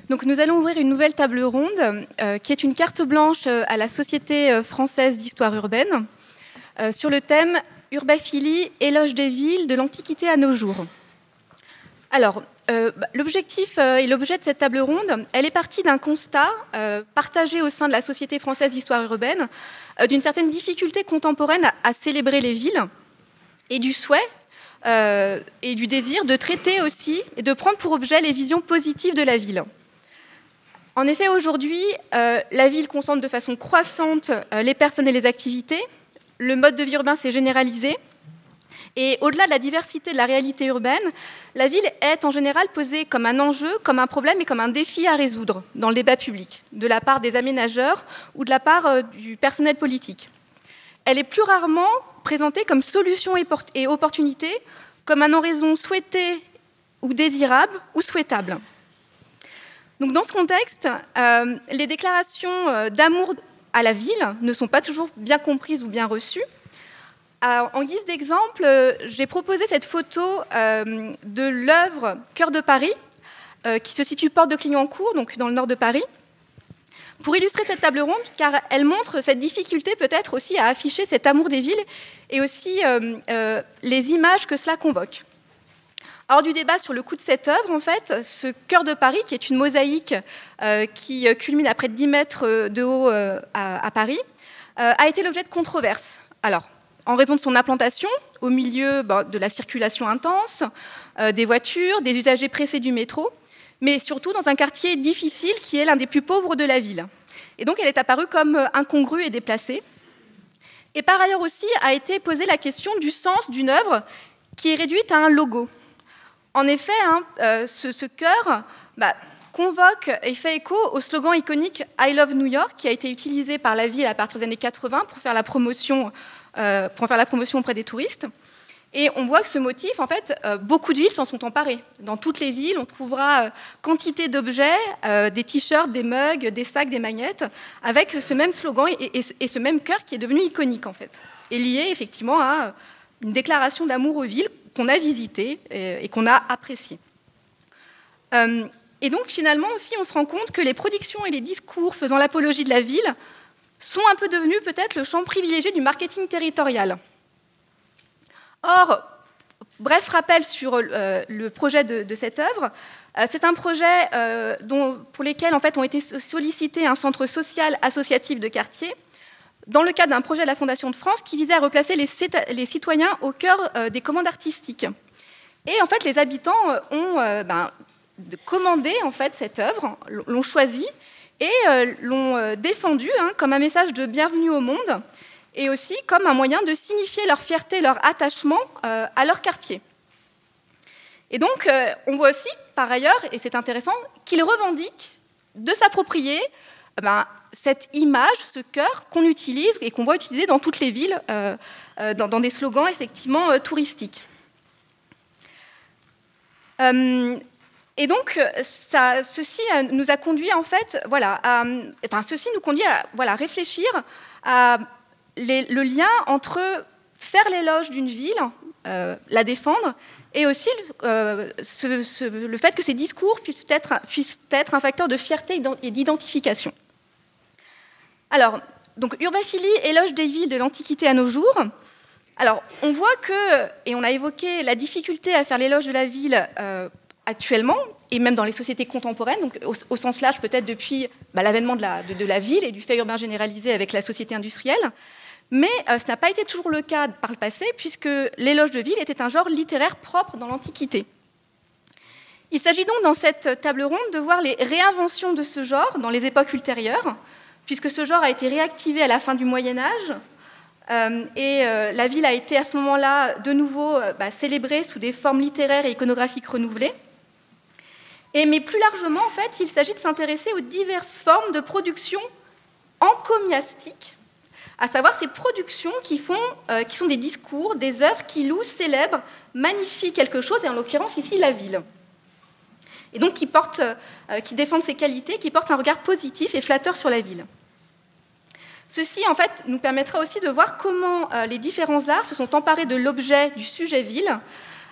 Donc nous allons ouvrir une nouvelle table ronde qui est une carte blanche à la Société française d'histoire urbaine sur le thème « Urbaphilie, éloge des villes de l'Antiquité à nos jours ». Alors, l'objectif et l'objet de cette table ronde, elle est partie d'un constat partagé au sein de la Société française d'histoire urbaine d'une certaine difficulté contemporaine à célébrer les villes et du souhait et du désir de traiter aussi et de prendre pour objet les visions positives de la ville. En effet, aujourd'hui, la ville concentre de façon croissante les personnes et les activités. Le mode de vie urbain s'est généralisé. Et au-delà de la diversité de la réalité urbaine, la ville est en général posée comme un enjeu, comme un problème et comme un défi à résoudre dans le débat public, de la part des aménageurs ou de la part du personnel politique. Elle est plus rarement présentée comme solution et opportunité, comme un horizon souhaité ou désirable ou souhaitable. Donc, dans ce contexte, les déclarations d'amour à la ville ne sont pas toujours bien comprises ou bien reçues. En guise d'exemple, j'ai proposé cette photo de l'œuvre Cœur de Paris, qui se situe porte de Clignancourt, donc dans le nord de Paris, pour illustrer cette table ronde, car elle montre cette difficulté peut-être aussi à afficher cet amour des villes et aussi les images que cela convoque. Hors du débat sur le coût de cette œuvre, en fait, ce Cœur de Paris, qui est une mosaïque qui culmine à près de 10 mètres de haut à Paris, a été l'objet de controverses. Alors, en raison de son implantation au milieu de la circulation intense, des voitures, des usagers pressés du métro, mais surtout dans un quartier difficile qui est l'un des plus pauvres de la ville. Et donc, elle est apparue comme incongrue et déplacée. Et par ailleurs aussi a été posée la question du sens d'une œuvre qui est réduite à un logo. En effet, ce cœur convoque et fait écho au slogan iconique « I love New York » qui a été utilisé par la ville à partir des années 80 pour faire la promotion auprès des touristes. Et on voit que ce motif, en fait, beaucoup de villes s'en sont emparées. Dans toutes les villes, on trouvera quantité d'objets, des t-shirts, des mugs, des sacs, des magnettes, avec ce même slogan et ce même cœur qui est devenu iconique, en fait, et lié effectivement à une déclaration d'amour aux villes qu'on a visitées et qu'on a appréciées. Et donc, finalement, aussi, on se rend compte que les productions et les discours faisant l'apologie de la ville sont un peu devenus peut-être le champ privilégié du marketing territorial. Or, bref rappel sur le projet de cette œuvre, c'est un projet pour lequel en fait, ont été sollicités un centre social associatif de quartier dans le cadre d'un projet de la Fondation de France qui visait à replacer les citoyens au cœur des commandes artistiques. Et en fait, les habitants ont commandé en fait, cette œuvre, l'ont choisie et l'ont défendue comme un message de bienvenue au monde et aussi comme un moyen de signifier leur fierté, leur attachement à leur quartier. Et donc, on voit aussi, par ailleurs, et c'est intéressant, qu'ils revendiquent de s'approprier cette image, ce cœur qu'on utilise et qu'on voit utiliser dans toutes les villes, dans des slogans effectivement touristiques. Et donc, ceci nous a conduit en fait, ceci nous conduit à réfléchir à le lien entre faire l'éloge d'une ville, la défendre, et aussi le fait que ces discours puissent être un facteur de fierté et d'identification. Alors, donc, urbaphilie, éloge des villes de l'Antiquité à nos jours. Alors, on voit que, et on a évoqué la difficulté à faire l'éloge de la ville actuellement, et même dans les sociétés contemporaines, donc au sens large peut-être depuis l'avènement de la ville et du fait urbain généralisé avec la société industrielle. Mais ce n'a pas été toujours le cas par le passé, puisque l'éloge de ville était un genre littéraire propre dans l'Antiquité. Il s'agit donc dans cette table ronde de voir les réinventions de ce genre dans les époques ultérieures, puisque ce genre a été réactivé à la fin du Moyen-Âge, et la ville a été à ce moment-là de nouveau célébrée sous des formes littéraires et iconographiques renouvelées. Mais plus largement, en fait, il s'agit de s'intéresser aux diverses formes de production encomiastiques, à savoir ces productions qui sont des discours, des œuvres qui louent, célèbrent, magnifient quelque chose, et en l'occurrence ici la ville. Et donc qui défendent ses qualités, qui portent un regard positif et flatteur sur la ville. Ceci, en fait, nous permettra aussi de voir comment les différents arts se sont emparés de l'objet du sujet ville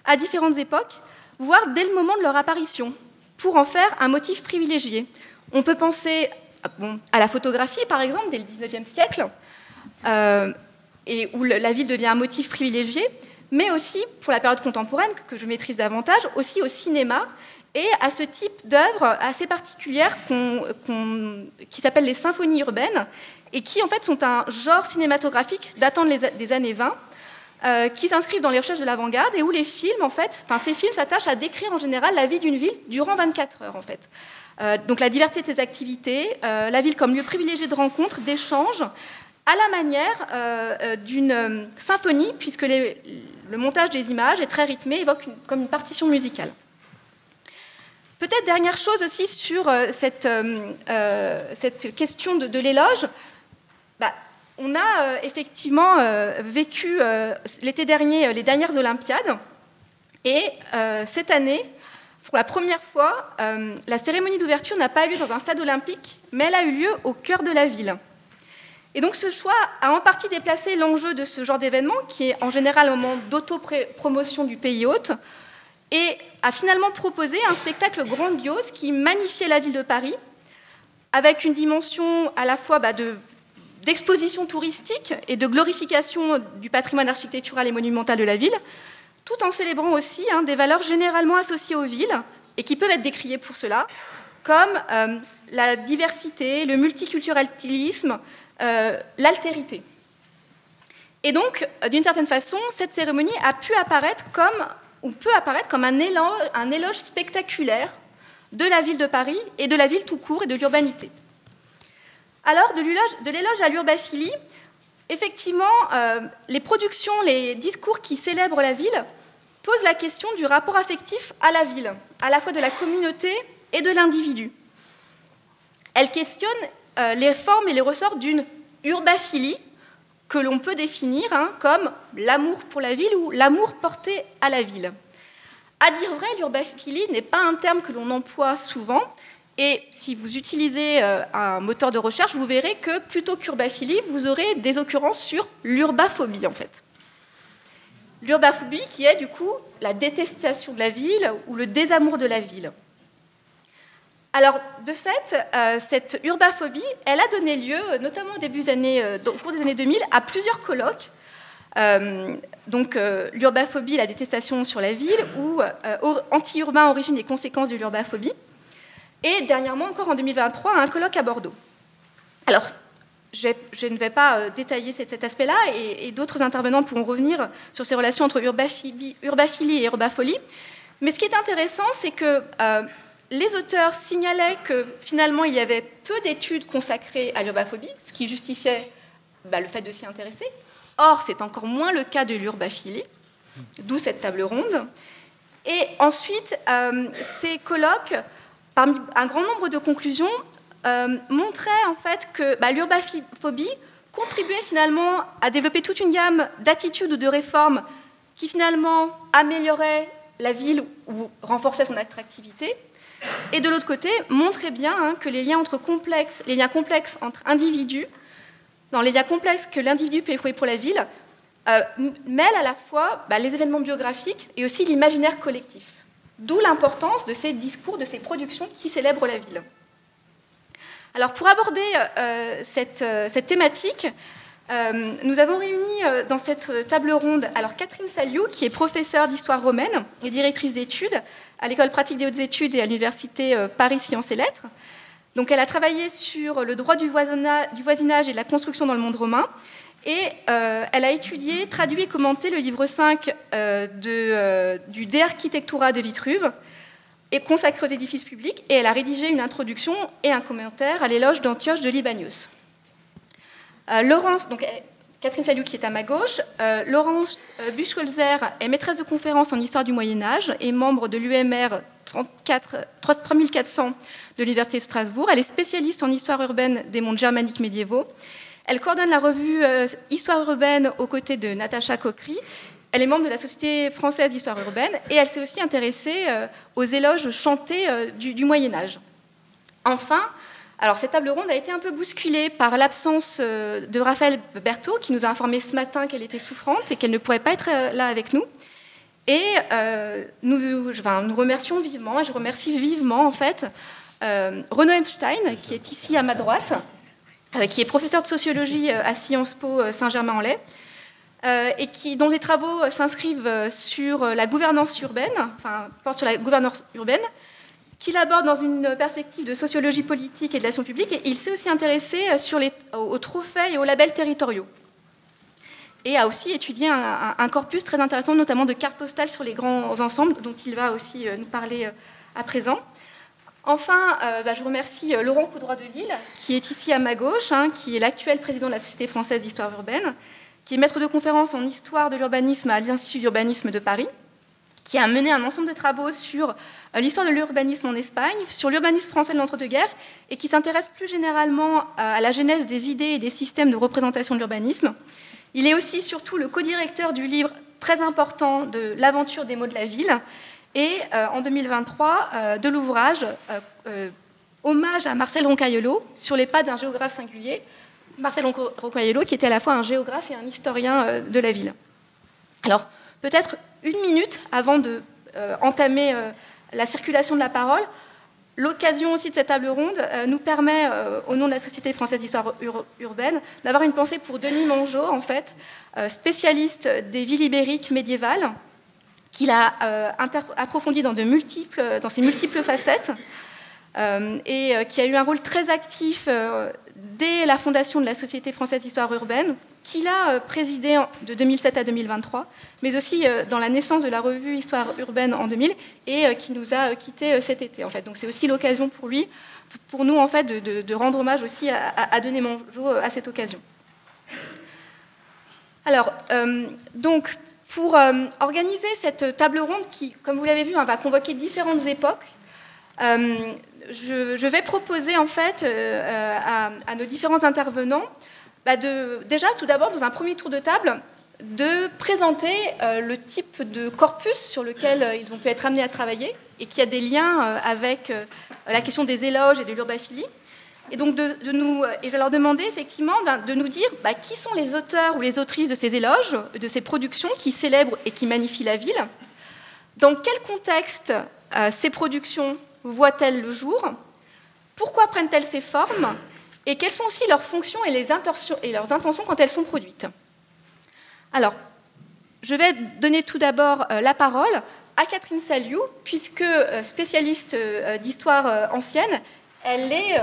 à différentes époques, voire dès le moment de leur apparition. pour en faire un motif privilégié. On peut penser à la photographie, par exemple, dès le XIXe siècle, et où la ville devient un motif privilégié, mais aussi, pour la période contemporaine, que je maîtrise davantage, aussi au cinéma, et à ce type d'œuvres assez particulières qui s'appellent les symphonies urbaines, et qui, en fait, sont un genre cinématographique datant des années 20, qui s'inscrivent dans les recherches de l'avant-garde, et où les films, en fait, ces films s'attachent à décrire en général la vie d'une ville durant 24 heures, en fait. Donc la diversité de ses activités, la ville comme lieu privilégié de rencontres, d'échanges, à la manière d'une symphonie, puisque le montage des images est très rythmé, évoque comme une partition musicale. Peut-être dernière chose aussi sur cette question de l'éloge. On a effectivement vécu l'été dernier les dernières Olympiades, et cette année, pour la première fois, la cérémonie d'ouverture n'a pas eu lieu dans un stade olympique, mais elle a eu lieu au cœur de la ville. Et donc ce choix a en partie déplacé l'enjeu de ce genre d'événement, qui est en général un moment d'auto-promotion du pays hôte, et a finalement proposé un spectacle grandiose qui magnifiait la ville de Paris, avec une dimension à la fois d'exposition touristique et de glorification du patrimoine architectural et monumental de la ville, tout en célébrant aussi des valeurs généralement associées aux villes, et qui peuvent être décriées pour cela, comme la diversité, le multiculturalisme, l'altérité. Et donc, d'une certaine façon, cette cérémonie a pu apparaître comme un éloge spectaculaire de la ville de Paris et de la ville tout court et de l'urbanité. Alors, de l'éloge à l'urbaphilie, effectivement, les productions, les discours qui célèbrent la ville posent la question du rapport affectif à la ville, à la fois de la communauté et de l'individu. Elles questionnent les formes et les ressorts d'une urbaphilie que l'on peut définir comme l'amour pour la ville ou l'amour porté à la ville. À dire vrai, l'urbaphilie n'est pas un terme que l'on emploie souvent, et si vous utilisez un moteur de recherche, vous verrez que plutôt qu'urbaphilie, vous aurez des occurrences sur l'urbaphobie, en fait. L'urbaphobie qui est du coup la détestation de la ville ou le désamour de la ville. Alors, de fait, cette urbaphobie, elle a donné lieu, notamment au cours des années 2000, à plusieurs colloques. L'urbaphobie, la détestation sur la ville, ou anti-urbain, origine et conséquences de l'urbaphobie. Et dernièrement, encore en 2023, un colloque à Bordeaux. Alors, je ne vais pas détailler cet aspect-là, et d'autres intervenants pourront revenir sur ces relations entre urbaphilie et urbafolie. Mais ce qui est intéressant, c'est que les auteurs signalaient que finalement il y avait peu d'études consacrées à l'urbaphobie, ce qui justifiait le fait de s'y intéresser. Or, c'est encore moins le cas de l'urbaphilie, d'où cette table ronde. Et ensuite, ces colloques, parmi un grand nombre de conclusions, montraient en fait que l'urbaphobie contribuait finalement à développer toute une gamme d'attitudes ou de réformes qui finalement amélioraient la ville ou renforçaient son attractivité. Et de l'autre côté, montrait bien que les liens complexes entre individus, les liens complexes que l'individu peut éprouver pour la ville, mêlent à la fois les événements biographiques et aussi l'imaginaire collectif. D'où l'importance de ces discours, de ces productions qui célèbrent la ville. Alors, pour aborder cette thématique, nous avons réuni dans cette table ronde Catherine Saliou, qui est professeure d'histoire romaine et directrice d'études à l'École pratique des hautes études et à l'Université Paris Sciences et Lettres. Donc, elle a travaillé sur le droit du voisinage et de la construction dans le monde romain, et elle a étudié, traduit et commenté le livre 5 du De Architectura de Vitruve, et consacré aux édifices publics, et elle a rédigé une introduction et un commentaire à l'éloge d'Antioche de Libanius. Catherine Saliou, qui est à ma gauche, Laurence Buchholzer est maîtresse de conférences en histoire du Moyen-Âge et membre de l'UMR 3400 de l'Université de Strasbourg. Elle est spécialiste en histoire urbaine des mondes germaniques médiévaux. Elle coordonne la revue Histoire urbaine aux côtés de Natacha Coquery. Elle est membre de la Société française d'histoire urbaine, et elle s'est aussi intéressée aux éloges chantés du Moyen-Âge. Enfin, cette table ronde a été un peu bousculée par l'absence de Raphaël Berthaud, qui nous a informé ce matin qu'elle était souffrante et qu'elle ne pourrait pas être là avec nous. Et nous remercions vivement, et je remercie vivement en fait Renaud Epstein, qui est ici à ma droite, qui est professeur de sociologie à Sciences Po Saint-Germain-en-Laye, et dont les travaux s'inscrivent sur la gouvernance urbaine, portent sur la gouvernance urbaine, qu'il aborde dans une perspective de sociologie politique et de l'action publique, et il s'est aussi intéressé aux trophées et aux labels territoriaux. Et a aussi étudié un corpus très intéressant, notamment de cartes postales sur les grands ensembles, dont il va aussi nous parler à présent. Enfin, je remercie Laurent Coudroy de Lille, qui est ici à ma gauche, qui est l'actuel président de la Société française d'histoire urbaine, qui est maître de conférence en histoire de l'urbanisme à l'Institut d'urbanisme de Paris, qui a mené un ensemble de travaux sur l'histoire de l'urbanisme en Espagne, sur l'urbanisme français de l'entre-deux-guerres, et qui s'intéresse plus généralement à la genèse des idées et des systèmes de représentation de l'urbanisme. Il est aussi surtout le co-directeur du livre très important de l'aventure des mots de la ville, et en 2023 de l'ouvrage Hommage à Marcel Roncaillello sur les pas d'un géographe singulier. Marcel Roncaillello qui était à la fois un géographe et un historien de la ville. Alors, peut-être une minute avant de entamer la circulation de la parole, l'occasion aussi de cette table ronde nous permet, au nom de la Société française d'histoire urbaine, d'avoir une pensée pour Denis Mongeau, en fait, spécialiste des villes ibériques médiévales, qu'il a approfondi dans ses multiples facettes, et qui a eu un rôle très actif dès la fondation de la Société française d'histoire urbaine, qu'il a présidé de 2007 à 2023, mais aussi dans la naissance de la revue Histoire urbaine en 2000, et qui nous a quittés cet été, en fait. Donc c'est aussi l'occasion pour nous, en fait, de rendre hommage aussi à Denis Mongeau à cette occasion. Alors, donc, pour organiser cette table ronde qui, comme vous l'avez vu, va convoquer différentes époques, je vais proposer en fait à nos différents intervenants déjà tout d'abord dans un premier tour de table de présenter le type de corpus sur lequel ils ont pu être amenés à travailler et qui a des liens avec la question des éloges et de l'urbaphilie. Et donc et je vais leur demander effectivement de nous dire qui sont les auteurs ou les autrices de ces éloges, de ces productions qui célèbrent et qui magnifient la ville, dans quel contexte ces productions voient-elles le jour, pourquoi prennent-elles ces formes, et quelles sont aussi leurs fonctions et leurs intentions quand elles sont produites. Alors, je vais donner tout d'abord la parole à Catherine Saliou, puisque spécialiste d'histoire ancienne, elle est,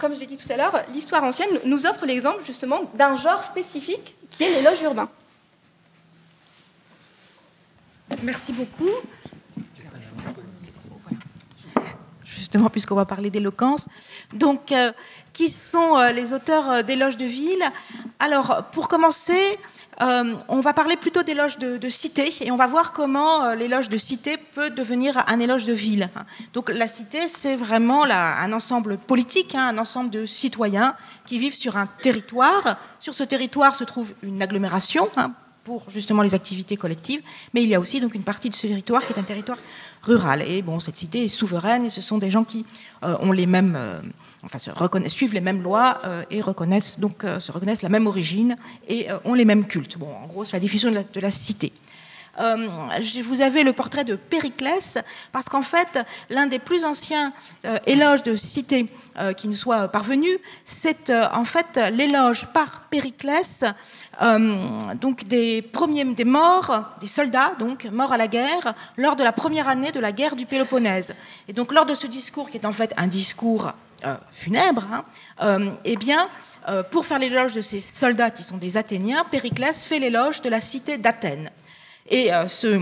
comme je l'ai dit tout à l'heure, l'histoire ancienne nous offre l'exemple justement d'un genre spécifique qui est l'éloge urbain. Merci beaucoup. Justement, puisqu'on va parler d'éloquence. Donc, qui sont les auteurs d'éloges de ville? Alors, pour commencer, on va parler plutôt d'éloges de cité, et on va voir comment l'éloge de cité peut devenir un éloge de ville. Donc, la cité, c'est vraiment un ensemble politique, un ensemble de citoyens qui vivent sur un territoire. Sur ce territoire se trouve une agglomération, pour justement les activités collectives, mais il y a aussi donc une partie de ce territoire qui est un territoire rural. Et bon, cette cité est souveraine, et ce sont des gens qui ont les mêmes, suivent les mêmes lois et se reconnaissent la même origine et ont les mêmes cultes. Bon, en gros, c'est la définition de la cité. Vous avez le portrait de Périclès, parce qu'en fait, l'un des plus anciens éloges de cité qui nous soit parvenu, c'est en fait l'éloge par Périclès donc des morts, des soldats donc morts à la guerre lors de la première année de la guerre du Péloponnèse. Et donc lors de ce discours, qui est en fait un discours funèbre, pour faire l'éloge de ces soldats qui sont des Athéniens, Périclès fait l'éloge de la cité d'Athènes. Et ce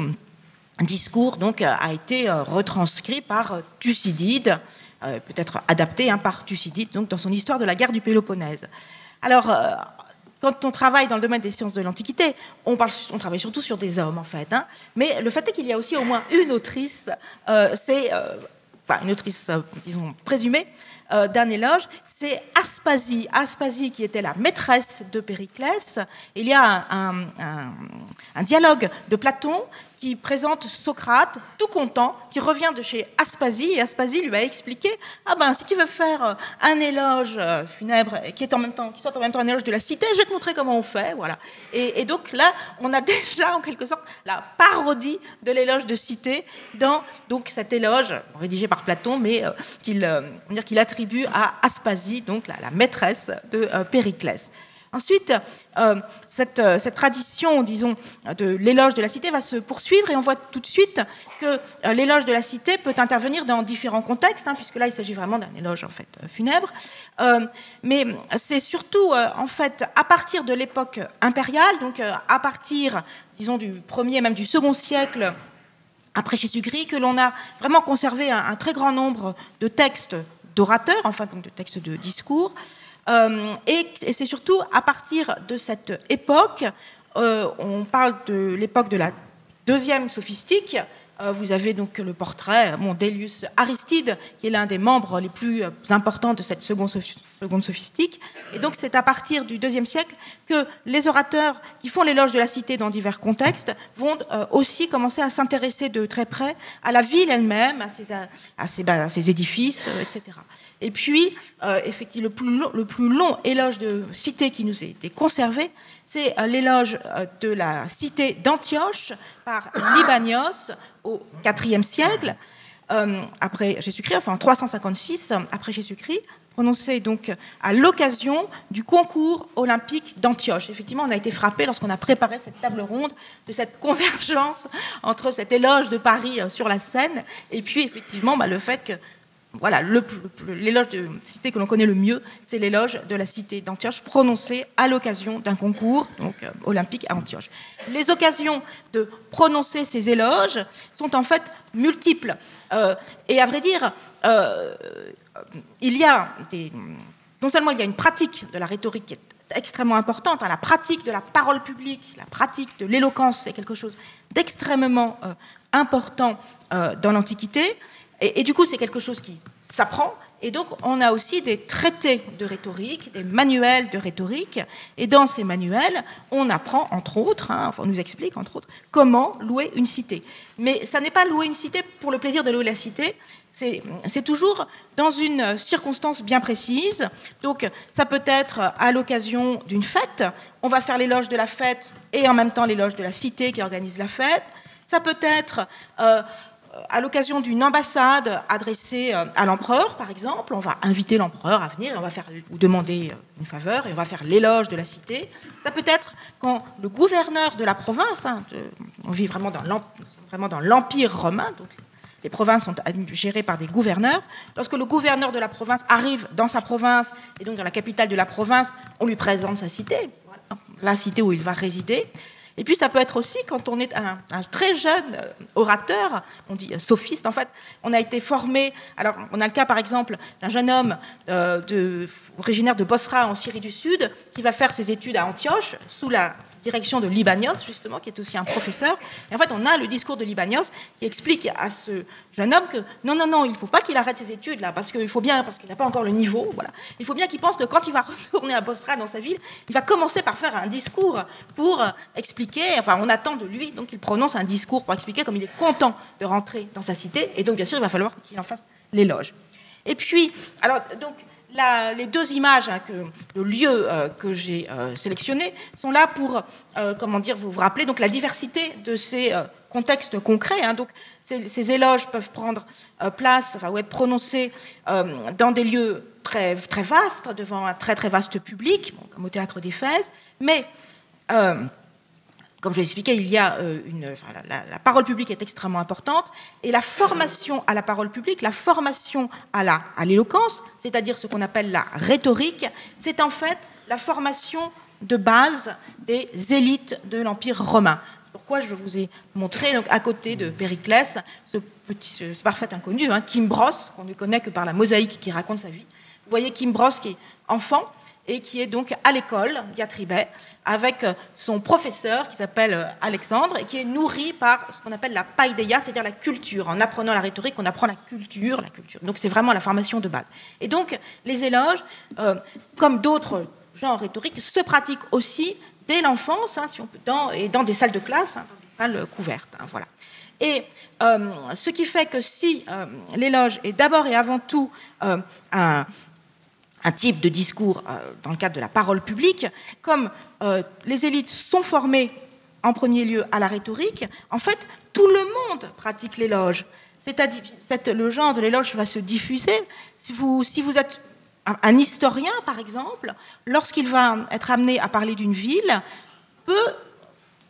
discours donc a été retranscrit par Thucydide, peut-être adapté par Thucydide donc dans son histoire de la guerre du Péloponnèse. Alors, quand on travaille dans le domaine des sciences de l'Antiquité, on travaille surtout sur des hommes en fait. Mais le fait est qu'il y a aussi au moins une autrice, une autrice disons présumée d'un éloge, c'est Aspasie. Aspasie qui était la maîtresse de Périclès. Il y a un dialogue de Platon qui présente Socrate, tout content, qui revient de chez Aspasie, et Aspasie lui a expliqué, ah ben, si tu veux faire un éloge funèbre qui soit en même temps un éloge de la cité, je vais te montrer comment on fait, voilà. Et donc là, on a déjà, en quelque sorte, la parodie de l'éloge de cité dans donc, cet éloge, rédigé par Platon, mais qu'il attribue à Aspasie, donc la maîtresse de Périclès. Ensuite, cette tradition, disons, de l'éloge de la cité va se poursuivre et on voit tout de suite que l'éloge de la cité peut intervenir dans différents contextes, puisque là, il s'agit vraiment d'un éloge, en fait, funèbre. Mais c'est surtout, en fait, à partir de l'époque impériale, donc à partir, disons, du 1er, même du 2e siècle après Jésus-Christ, que l'on a vraiment conservé un très grand nombre de textes d'orateurs, enfin, donc de textes de discours. Et c'est surtout à partir de cette époque, on parle de l'époque de la 2e sophistique. Vous avez donc le portrait d'Elius Aristide, qui est l'un des membres les plus importants de cette seconde sophistique. Et donc c'est à partir du 2e siècle que les orateurs qui font l'éloge de la cité dans divers contextes vont aussi commencer à s'intéresser de très près à la ville elle-même, à ses édifices, etc. Et puis, effectivement, le plus long éloge de cité qui nous a été conservé, c'est l'éloge de la cité d'Antioche par Libanios au IVe siècle, après Jésus-Christ, enfin en 356 après Jésus-Christ, prononcé donc à l'occasion du concours olympique d'Antioche. Effectivement, on a été frappé lorsqu'on a préparé cette table ronde de cette convergence entre cet éloge de Paris sur la Seine et puis effectivement le fait que voilà, l'éloge de cité que l'on connaît le mieux, c'est l'éloge de la cité d'Antioche prononcé à l'occasion d'un concours donc, olympique à Antioche. Les occasions de prononcer ces éloges sont en fait multiples. Et à vrai dire, non seulement il y a une pratique de la rhétorique qui est extrêmement importante, la pratique de la parole publique, la pratique de l'éloquence, c'est quelque chose d'extrêmement important dans l'Antiquité. Et du coup, c'est quelque chose qui s'apprend. Et donc, on a aussi des traités de rhétorique, des manuels de rhétorique. Et dans ces manuels, on apprend, entre autres, on nous explique, entre autres, comment louer une cité. Mais ça n'est pas louer une cité pour le plaisir de louer la cité. C'est toujours dans une circonstance bien précise. Donc, ça peut être à l'occasion d'une fête. On va faire l'éloge de la fête et en même temps l'éloge de la cité qui organise la fête. Ça peut être à l'occasion d'une ambassade adressée à l'empereur, par exemple. On va inviter l'empereur à venir et on va ou demander une faveur et on va faire l'éloge de la cité. Ça peut être quand le gouverneur de la province, on vit vraiment dans l'Empire romain, donc les provinces sont gérées par des gouverneurs. Lorsque le gouverneur de la province arrive dans sa province et donc dans la capitale de la province, on lui présente sa cité, la cité où il va résider. Et puis ça peut être aussi quand on est un très jeune orateur, on dit sophiste, en fait, on a été formé, alors on a le cas par exemple d'un jeune homme originaire de Bosra en Syrie du Sud, qui va faire ses études à Antioche, sous la direction de Libanios, justement, qui est aussi un professeur. Et en fait, on a le discours de Libanios qui explique à ce jeune homme que non, il ne faut pas qu'il arrête ses études, là, parce qu'il n'a pas encore le niveau. Voilà. Il faut bien qu'il pense que quand il va retourner à Bosra, dans sa ville, il va commencer par faire un discours pour expliquer, enfin, on attend de lui, donc il prononce un discours pour expliquer comme il est content de rentrer dans sa cité, et donc, bien sûr, il va falloir qu'il en fasse l'éloge. Et puis, alors, donc, les deux images, le lieu que j'ai sélectionné, sont là pour, vous vous rappeler donc la diversité de ces contextes concrets. Donc, ces éloges peuvent prendre place, ou être prononcés dans des lieux très, très vastes, devant un très, très vaste public, comme au théâtre d'Éphèse, mais comme je l'ai expliqué, il y a la parole publique est extrêmement importante et la formation à la parole publique, la formation à l'éloquence, c'est-à-dire ce qu'on appelle la rhétorique, c'est en fait la formation de base des élites de l'Empire romain. Pourquoi je vous ai montré, donc, à côté de Périclès, ce parfait inconnu, Kimbros, qu'on ne connaît que par la mosaïque qui raconte sa vie. Vous voyez Kimbros qui est enfant et qui est donc à l'école, Diatribet, avec son professeur qui s'appelle Alexandre et qui est nourri par ce qu'on appelle la paideia, c'est-à-dire la culture. En apprenant la rhétorique, on apprend la culture. Donc c'est vraiment la formation de base. Et donc les éloges, comme d'autres genres rhétoriques, se pratiquent aussi dès l'enfance, si on peut, dans des salles de classe, dans des salle couverte. Hein, voilà. Et ce qui fait que si l'éloge est d'abord et avant tout un type de discours dans le cadre de la parole publique, comme les élites sont formées en premier lieu à la rhétorique, en fait, tout le monde pratique l'éloge. C'est-à-dire, le genre de l'éloge va se diffuser. Si vous êtes un historien, par exemple, lorsqu'il va être amené à parler d'une ville, peut,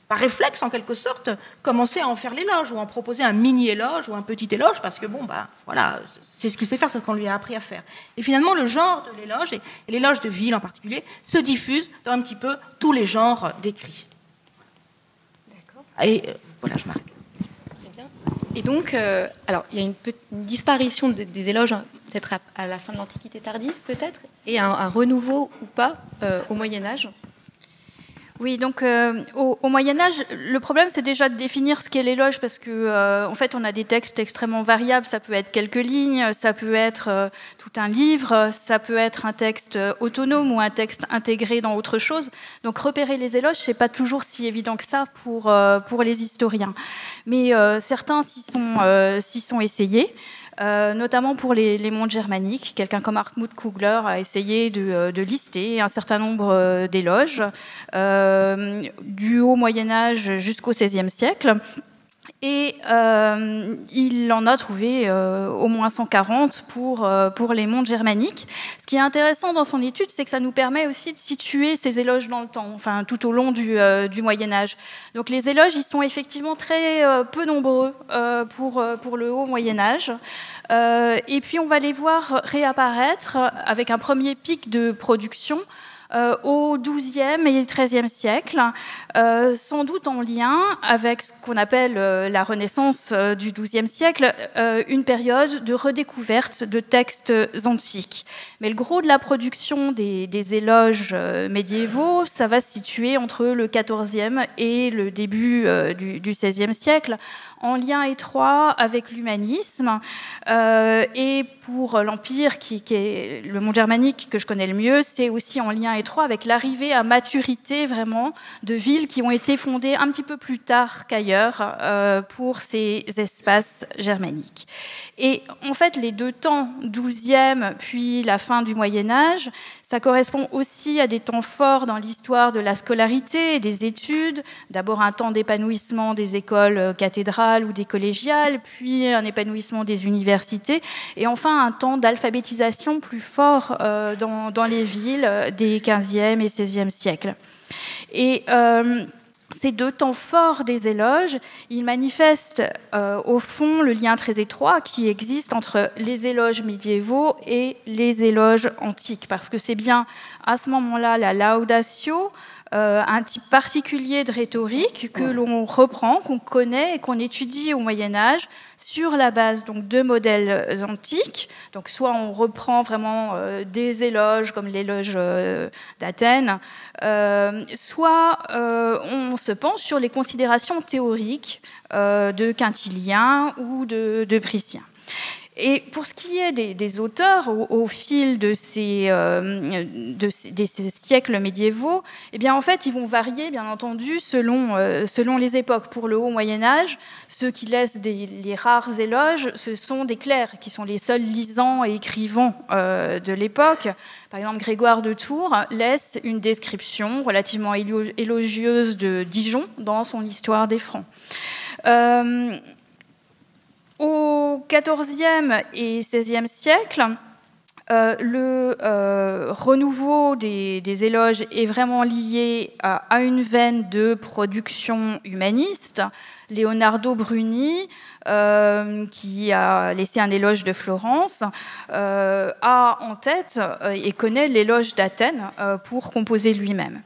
par réflexe en quelque sorte, commencer à en faire l'éloge ou en proposer un mini-éloge ou un petit éloge, parce que bon, bah, voilà, c'est ce qu'il sait faire, c'est ce qu'on lui a appris à faire. Et finalement, le genre de l'éloge, et l'éloge de ville en particulier, se diffuse dans un petit peu tous les genres décrits. D'accord. Et voilà, je m'arrête. Et donc, alors, il y a une disparition des éloges, peut-être à la fin de l'Antiquité tardive, peut-être, et un renouveau ou pas au Moyen-Âge. Oui, donc au Moyen-Âge, le problème, c'est déjà de définir ce qu'est l'éloge, parce que en fait, on a des textes extrêmement variables. Ça peut être quelques lignes, ça peut être tout un livre, ça peut être un texte autonome ou un texte intégré dans autre chose. Donc, repérer les éloges, c'est pas toujours si évident que ça pour les historiens. Mais certains s'y sont essayés. Notamment pour les mondes germaniques. Quelqu'un comme Hartmut Kugler a essayé de lister un certain nombre d'éloges du haut Moyen-Âge jusqu'au XVIe siècle. Et il en a trouvé au moins 140 pour les mondes germaniques. Ce qui est intéressant dans son étude, c'est que ça nous permet aussi de situer ces éloges dans le temps, enfin tout au long du Moyen-Âge. Donc les éloges, ils sont effectivement très peu nombreux pour le haut Moyen-Âge. Et puis on va les voir réapparaître avec un premier pic de production au XIIe et XIIIe siècle, sans doute en lien avec ce qu'on appelle la Renaissance du XIIe siècle, une période de redécouverte de textes antiques. Mais le gros de la production des éloges médiévaux, ça va se situer entre le XIVe et le début du XVIe siècle, en lien étroit avec l'humanisme. Et pour l'Empire, qui est le monde germanique que je connais le mieux, c'est aussi en lien étroit avec l'arrivée à maturité vraiment de villes qui ont été fondées un petit peu plus tard qu'ailleurs pour ces espaces germaniques. Et en fait, les deux temps, 12e puis la fin du Moyen-Âge, ça correspond aussi à des temps forts dans l'histoire de la scolarité et des études. D'abord un temps d'épanouissement des écoles cathédrales ou des collégiales, puis un épanouissement des universités, et enfin un temps d'alphabétisation plus fort dans les villes des 15e et 16e siècles. Et ces deux temps forts des éloges, ils manifestent au fond le lien très étroit qui existe entre les éloges médiévaux et les éloges antiques, parce que c'est bien à ce moment-là la laudatio, un type particulier de rhétorique que l'on reprend, qu'on connaît et qu'on étudie au Moyen-Âge sur la base donc, de modèles antiques. Donc, soit on reprend vraiment des éloges comme l'éloge d'Athènes, soit on se penche sur les considérations théoriques de Quintilien ou de Priscien. Et pour ce qui est des auteurs, au fil des siècles médiévaux, eh bien, en fait, ils vont varier, bien entendu, selon les époques. Pour le haut Moyen-Âge, ceux qui laissent les rares éloges, ce sont des clercs, qui sont les seuls lisants et écrivants de l'époque. Par exemple, Grégoire de Tours laisse une description relativement élogieuse de Dijon dans son Histoire des Francs. Au XIVe et XVIe siècle, le renouveau des éloges est vraiment lié à une veine de production humaniste. Leonardo Bruni, qui a laissé un éloge de Florence, a en tête et connaît l'éloge d'Athènes pour composer lui-même.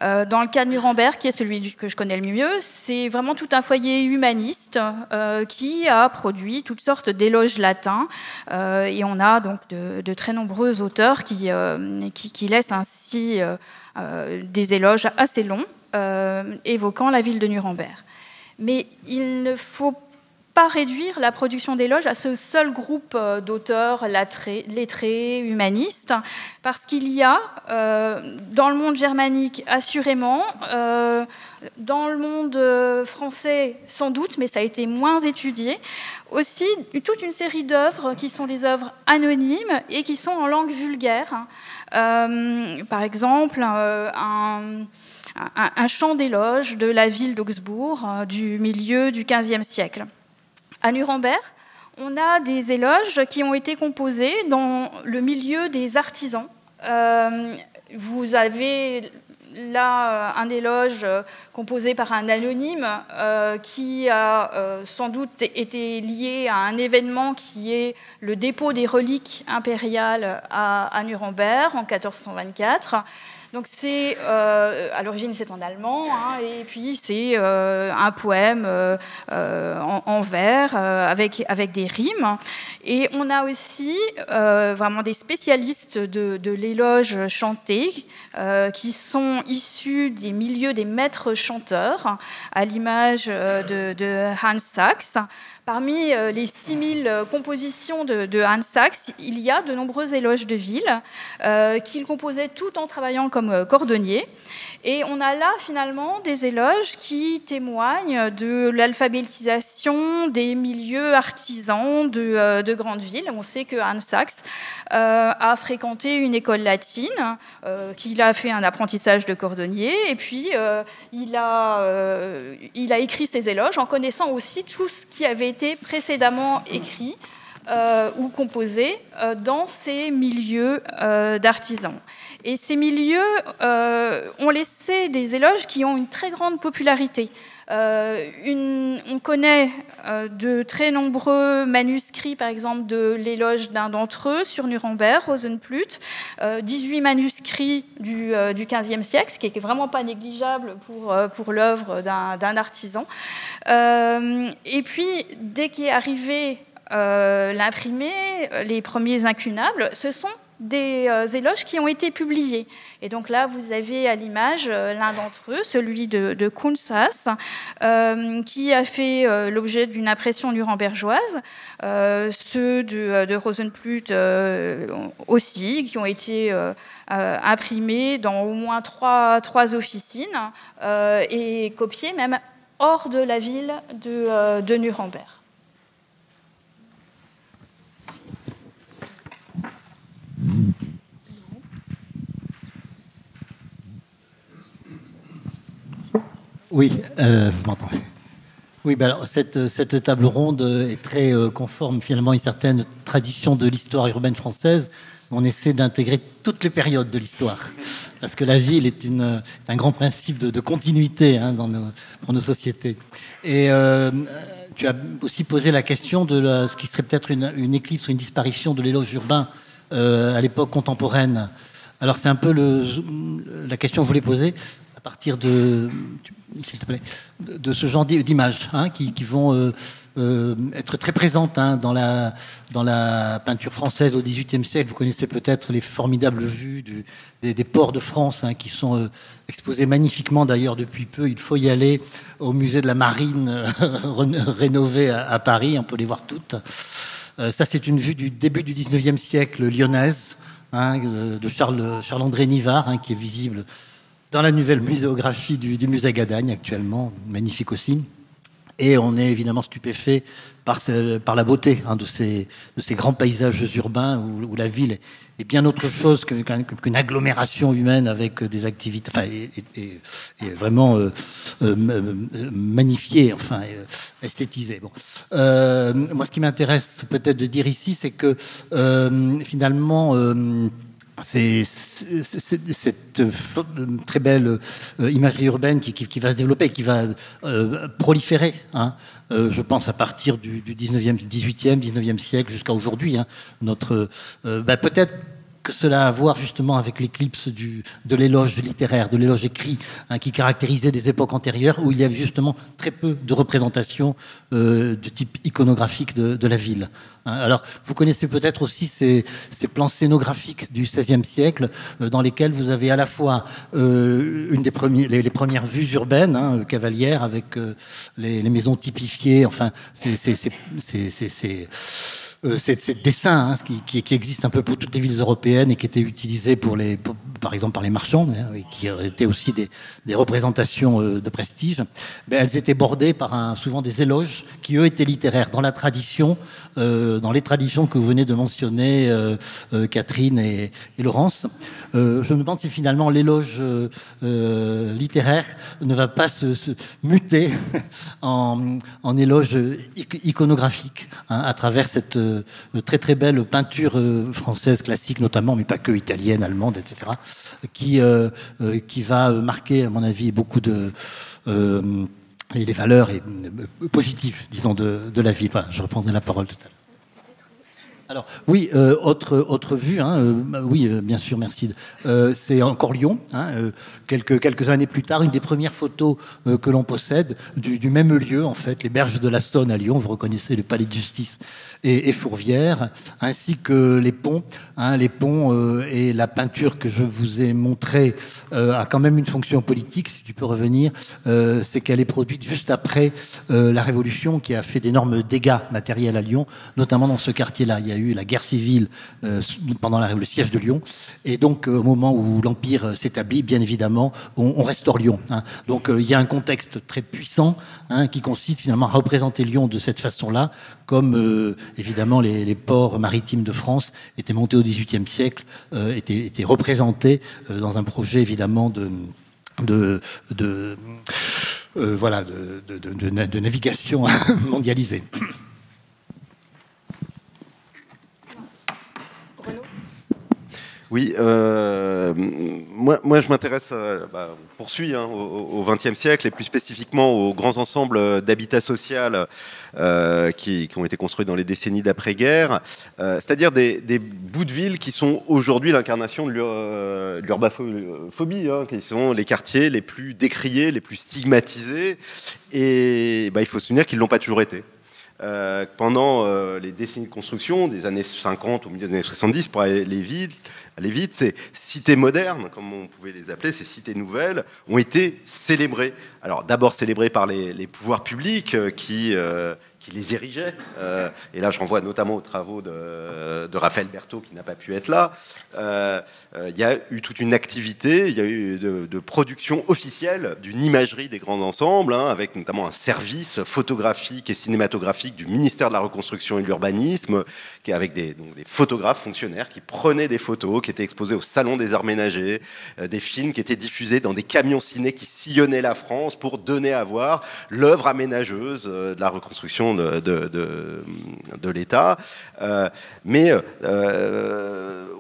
Dans le cas de Nuremberg, qui est celui que je connais le mieux, c'est vraiment tout un foyer humaniste qui a produit toutes sortes d'éloges latins. Et on a donc de très nombreux auteurs qui laissent ainsi des éloges assez longs, évoquant la ville de Nuremberg. Mais il ne faut pas réduire la production d'éloges à ce seul groupe d'auteurs lettrés, humanistes, parce qu'il y a, dans le monde germanique, assurément, dans le monde français, sans doute, mais ça a été moins étudié, aussi toute une série d'œuvres qui sont des œuvres anonymes et qui sont en langue vulgaire. Par exemple, un chant d'éloge de la ville d'Augsbourg du milieu du XVe siècle. À Nuremberg, on a des éloges qui ont été composés dans le milieu des artisans. Vous avez là un éloge composé par un anonyme qui a sans doute été lié à un événement qui est le dépôt des reliques impériales à Nuremberg en 1424. Donc c'est, à l'origine c'est en allemand, hein, et puis c'est un poème en vers avec des rimes. Et on a aussi vraiment des spécialistes de l'éloge chanté qui sont issus des milieux des maîtres chanteurs, à l'image de Hans Sachs. Parmi les 6000 compositions de Hans Sachs, il y a de nombreux éloges de ville qu'il composait tout en travaillant comme cordonnier. Et on a là finalement des éloges qui témoignent de l'alphabétisation des milieux artisans de grandes villes. On sait que Hans Sachs a fréquenté une école latine, qu'il a fait un apprentissage de cordonnier, et puis il a écrit ses éloges en connaissant aussi tout ce qui avait été précédemment écrit ou composé dans ces milieux d'artisans. Et ces milieux ont laissé des éloges qui ont une très grande popularité. On connaît de très nombreux manuscrits, par exemple, de l'éloge d'un d'entre eux sur Nuremberg, Rosenblut, 18 manuscrits du XVe siècle, ce qui n'est vraiment pas négligeable pour l'œuvre d'un artisan. Et puis, dès qu'est arrivé l'imprimé, les premiers incunables, ce sont des éloges qui ont été publiés. Et donc là, vous avez à l'image l'un d'entre eux, celui de Kunzas, qui a fait l'objet d'une impression nurembergeoise, ceux de Rosenblut aussi, qui ont été imprimés dans au moins trois officines et copiés même hors de la ville de Nuremberg. Oui, vous m'entendez. Oui, ben alors, cette table ronde est très conforme finalement à une certaine tradition de l'histoire urbaine française. On essaie d'intégrer toutes les périodes de l'histoire, parce que la ville est un grand principe de continuité hein, pour nos sociétés. Et tu as aussi posé la question de ce qui serait peut-être une éclipse ou une disparition de l'éloge urbain à l'époque contemporaine. Alors c'est un peu la question que je voulais poser à partir s'il te plaît, de ce genre d'images hein, qui vont être très présentes hein, dans la peinture française au XVIIIe siècle. Vous connaissez peut-être les formidables vues des ports de France hein, qui sont exposés magnifiquement d'ailleurs depuis peu. Il faut y aller au musée de la Marine rénové à Paris, on peut les voir toutes. Ça c'est une vue du début du XIXe siècle lyonnaise hein, de Charles-André Nivard hein, qui est visible dans la nouvelle muséographie du musée Gadagne actuellement, magnifique aussi. Et on est évidemment stupéfait par la beauté hein, de ces grands paysages urbains où la ville est bien autre chose qu'une agglomération humaine avec des activités, enfin, et vraiment magnifiée, enfin, esthétisée. Bon. Moi, ce qui m'intéresse peut-être de dire ici, c'est que finalement... c'est cette très belle imagerie urbaine qui va se développer, qui va proliférer, hein, je pense à partir du 18e, 19e siècle jusqu'à aujourd'hui. Hein, peut-être que cela a à voir justement avec l'éclipse de l'éloge littéraire, de l'éloge écrit, hein, qui caractérisait des époques antérieures où il y avait justement très peu de représentations de type iconographique de la ville. Alors, vous connaissez peut-être aussi ces plans scénographiques du XVIe siècle, dans lesquels vous avez à la fois les premières vues urbaines, hein, cavalières, avec les maisons typifiées, enfin, ces dessins, hein, qui existent un peu pour toutes les villes européennes et qui étaient utilisés par exemple par les marchands, hein, et qui étaient aussi des représentations de prestige, elles étaient bordées par souvent des éloges qui, eux, étaient littéraires, dans les traditions que vous venez de mentionner, Catherine et Laurence. Je me demande si finalement l'éloge littéraire ne va pas se muter en éloge iconographique, hein, à travers cette très très belle peinture française classique notamment, mais pas que, italienne, allemande, etc., qui va marquer, à mon avis, beaucoup les valeurs positives, disons, de la ville. Voilà, je reprendrai la parole tout à l'heure. Alors, oui, autre vue, hein, oui, bien sûr, merci. C'est encore Lyon, hein, quelques années plus tard, une des premières photos que l'on possède du même lieu, en fait, les berges de la Saône à Lyon. Vous reconnaissez le palais de justice et Fourvière, ainsi que les ponts. Hein, les ponts et la peinture que je vous ai montrée a quand même une fonction politique, si tu peux revenir. C'est qu'elle est produite juste après la Révolution, qui a fait d'énormes dégâts matériels à Lyon, notamment dans ce quartier-là. Il y a eu la guerre civile pendant le siège de Lyon, et donc au moment où l'Empire s'établit, bien évidemment, on restaure Lyon, hein. Donc il y a un contexte très puissant, hein, qui consiste finalement à représenter Lyon de cette façon-là, comme évidemment les ports maritimes de France étaient montés au XVIIIe siècle, étaient représentés dans un projet évidemment de navigation mondialisée. Oui, moi je m'intéresse, on poursuit, hein, au XXe siècle et plus spécifiquement aux grands ensembles d'habitat social qui ont été construits dans les décennies d'après-guerre, c'est-à-dire des bouts de ville qui sont aujourd'hui l'incarnation de l'urbaphobie, hein, qui sont les quartiers les plus décriés, les plus stigmatisés, et il faut se souvenir qu'ils ne l'ont pas toujours été. Pendant les décennies de construction, des années 50 au milieu des années 70, pour aller vite, ces cités modernes, comme on pouvait les appeler, ces cités nouvelles, ont été célébrées. Alors d'abord célébrées par les pouvoirs publics qui les érigeaient. Et là, je renvoie notamment aux travaux de Raphaël Berthaud, qui n'a pas pu être là. Il y a eu toute une activité, il y a eu de production officielle d'une imagerie des grands ensembles, hein, avec notamment un service photographique et cinématographique du ministère de la Reconstruction et de l'Urbanisme, avec des photographes fonctionnaires qui prenaient des photos, qui étaient exposées au Salon des Arts Ménagers, des films qui étaient diffusés dans des camions ciné qui sillonnaient la France pour donner à voir l'œuvre aménageuse de la reconstruction de l'État. Mais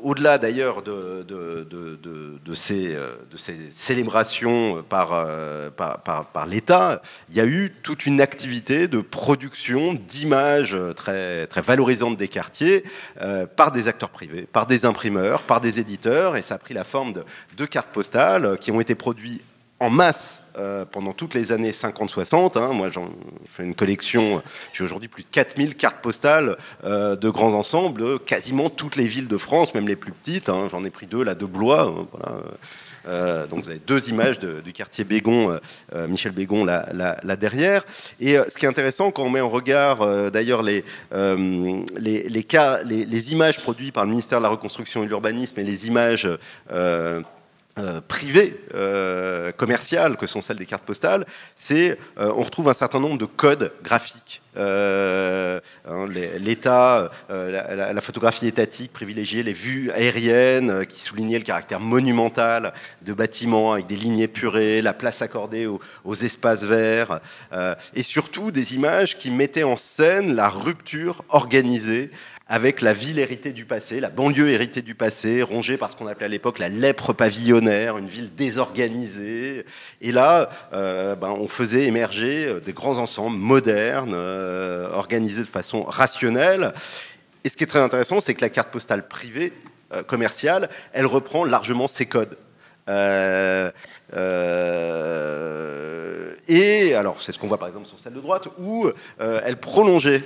au-delà d'ailleurs de ces célébrations par l'État, il y a eu toute une activité de production d'images très, très valorisantes des quartiers par des acteurs privés, par des imprimeurs, par des éditeurs, et ça a pris la forme de cartes postales qui ont été produites en masse pendant toutes les années 50-60. Hein. Moi, j'en fais une collection, j'ai aujourd'hui plus de 4000 cartes postales de grands ensembles, quasiment toutes les villes de France, même les plus petites. Hein. J'en ai pris 2, là, de Blois. Voilà. Donc vous avez 2 images du quartier Bégon, Michel Bégon là derrière. Et ce qui est intéressant quand on met en regard d'ailleurs les images produites par le ministère de la Reconstruction et de l'Urbanisme et les images privées, commerciales, que sont celles des cartes postales, on retrouve un certain nombre de codes graphiques. L'État, la photographie étatique privilégiait les vues aériennes qui soulignaient le caractère monumental de bâtiments avec des lignes épurées, la place accordée aux espaces verts, et surtout des images qui mettaient en scène la rupture organisée avec la ville héritée du passé, la banlieue héritée du passé, rongée par ce qu'on appelait à l'époque la lèpre pavillonnaire, une ville désorganisée. Et là, on faisait émerger des grands ensembles modernes, organisés de façon rationnelle. Et ce qui est très intéressant, c'est que la carte postale privée commerciale, elle reprend largement ces codes. Et alors, c'est ce qu'on voit par exemple sur celle de droite, où elle prolongeait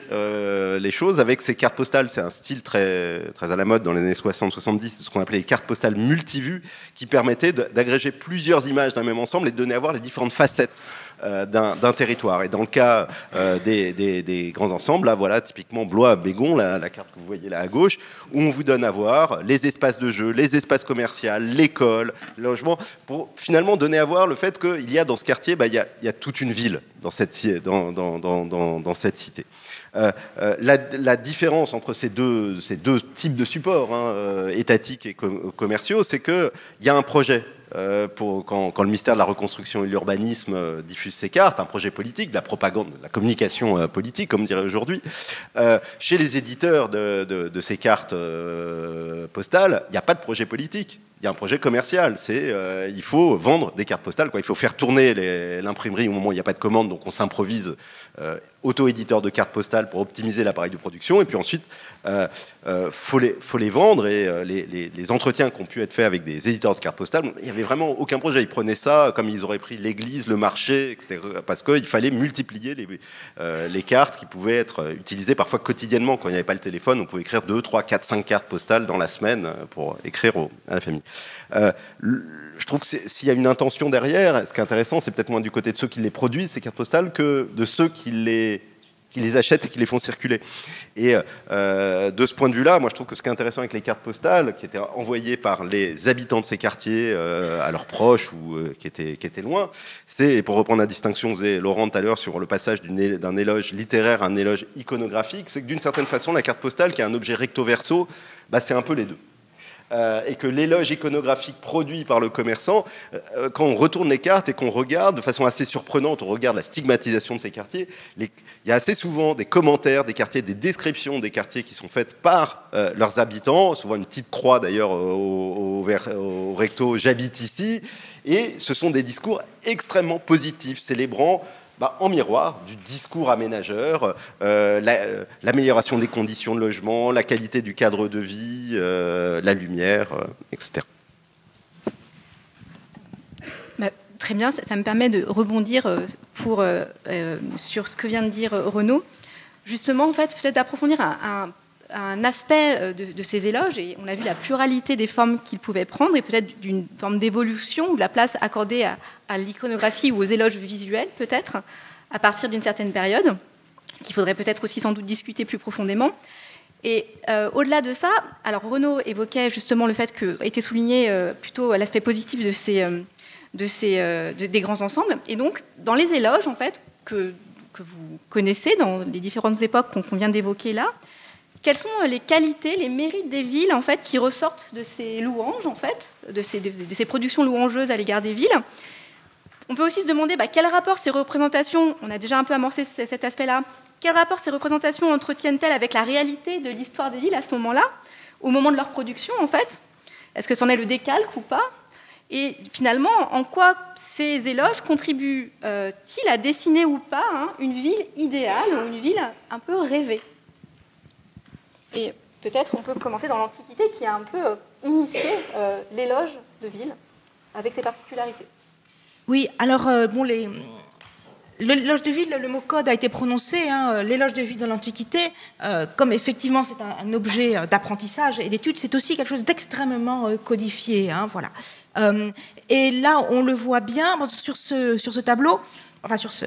les choses avec ses cartes postales. C'est un style très, très à la mode dans les années 60-70, ce qu'on appelait les cartes postales multivues, qui permettaient d'agréger plusieurs images d'un même ensemble et de donner à voir les différentes facettes d'un territoire. Et dans le cas des grands ensembles, là, voilà, typiquement Blois-Bégon, la carte que vous voyez là à gauche, où on vous donne à voir les espaces de jeu, les espaces commerciaux, l'école, le logement, pour finalement donner à voir le fait qu'il y a dans ce quartier, il y a toute une ville dans cette cité. La différence entre ces deux types de supports, étatiques et commerciaux, c'est qu'il y a un projet. Quand le ministère de la Reconstruction et de l'Urbanisme diffuse ces cartes, un projet politique, de la propagande, de la communication politique, comme dirait aujourd'hui, chez les éditeurs de ces cartes postales, il n'y a pas de projet politique. Il y a un projet commercial, il faut vendre des cartes postales, quoi. Il faut faire tourner l'imprimerie au moment où il n'y a pas de commande, donc on s'improvise auto-éditeur de cartes postales pour optimiser l'appareil de production, et puis ensuite faut les vendre, et les entretiens qui ont pu être faits avec des éditeurs de cartes postales, il n'y avait vraiment aucun projet. Ils prenaient ça comme ils auraient pris l'église, le marché, etc., parce qu'il fallait multiplier les cartes qui pouvaient être utilisées parfois quotidiennement. Quand il n'y avait pas le téléphone, on pouvait écrire 2, 3, 4, 5 cartes postales dans la semaine pour écrire à la famille. Je trouve que s'il y a une intention derrière, ce qui est intéressant, c'est peut-être moins du côté de ceux qui les produisent, ces cartes postales, que de ceux qui les achètent et qui les font circuler. Et de ce point de vue-là, moi je trouve que ce qui est intéressant avec les cartes postales, qui étaient envoyées par les habitants de ces quartiers à leurs proches ou qui étaient loin, c'est, pour reprendre la distinction que faisait Laurent tout à l'heure sur le passage d'un éloge littéraire à un éloge iconographique, c'est que d'une certaine façon, la carte postale, qui est un objet recto-verso, c'est un peu les deux. Et que l'éloge iconographique produit par le commerçant, quand on retourne les cartes et qu'on regarde de façon assez surprenante, on regarde la stigmatisation de ces quartiers, il y a assez souvent des commentaires des quartiers, des descriptions des quartiers qui sont faites par leurs habitants, souvent une petite croix d'ailleurs au recto « j'habite ici », et ce sont des discours extrêmement positifs, célébrant en miroir du discours aménageur, l'amélioration des conditions de logement, la qualité du cadre de vie, la lumière, etc. Très bien, ça me permet de rebondir sur ce que vient de dire Renaud. Justement, en fait, peut-être d'approfondir un aspect de ces éloges, et on a vu la pluralité des formes qu'ils pouvaient prendre, et peut-être d'une forme d'évolution, ou de la place accordée à l'iconographie ou aux éloges visuels, peut-être, à partir d'une certaine période, qu'il faudrait peut-être aussi sans doute discuter plus profondément. Et au-delà de ça, alors Renaud évoquait justement le fait qu'a été souligné plutôt l'aspect positif des grands ensembles, et donc dans les éloges, en fait, que vous connaissez dans les différentes époques qu'on vient d'évoquer là, quelles sont les qualités, les mérites des villes en fait, qui ressortent de ces louanges, en fait, de ces productions louangeuses à l'égard des villes? On peut aussi se demander quel rapport ces représentations, on a déjà un peu amorcé cet aspect-là, quel rapport ces représentations entretiennent-elles avec la réalité de l'histoire des villes à ce moment-là, au moment de leur production en fait? Est-ce que c'en est le décalque ou pas? Et finalement, en quoi ces éloges contribuent-ils à dessiner ou pas une ville idéale ou une ville un peu rêvée? Et peut-être on peut commencer dans l'Antiquité qui a un peu initié l'éloge de ville avec ses particularités. Oui, alors l'éloge de ville, le mot code a été prononcé, l'éloge de ville dans l'Antiquité, comme effectivement c'est un objet d'apprentissage et d'étude, c'est aussi quelque chose d'extrêmement codifié. Voilà. Et là, on le voit bien sur ce tableau, sur ce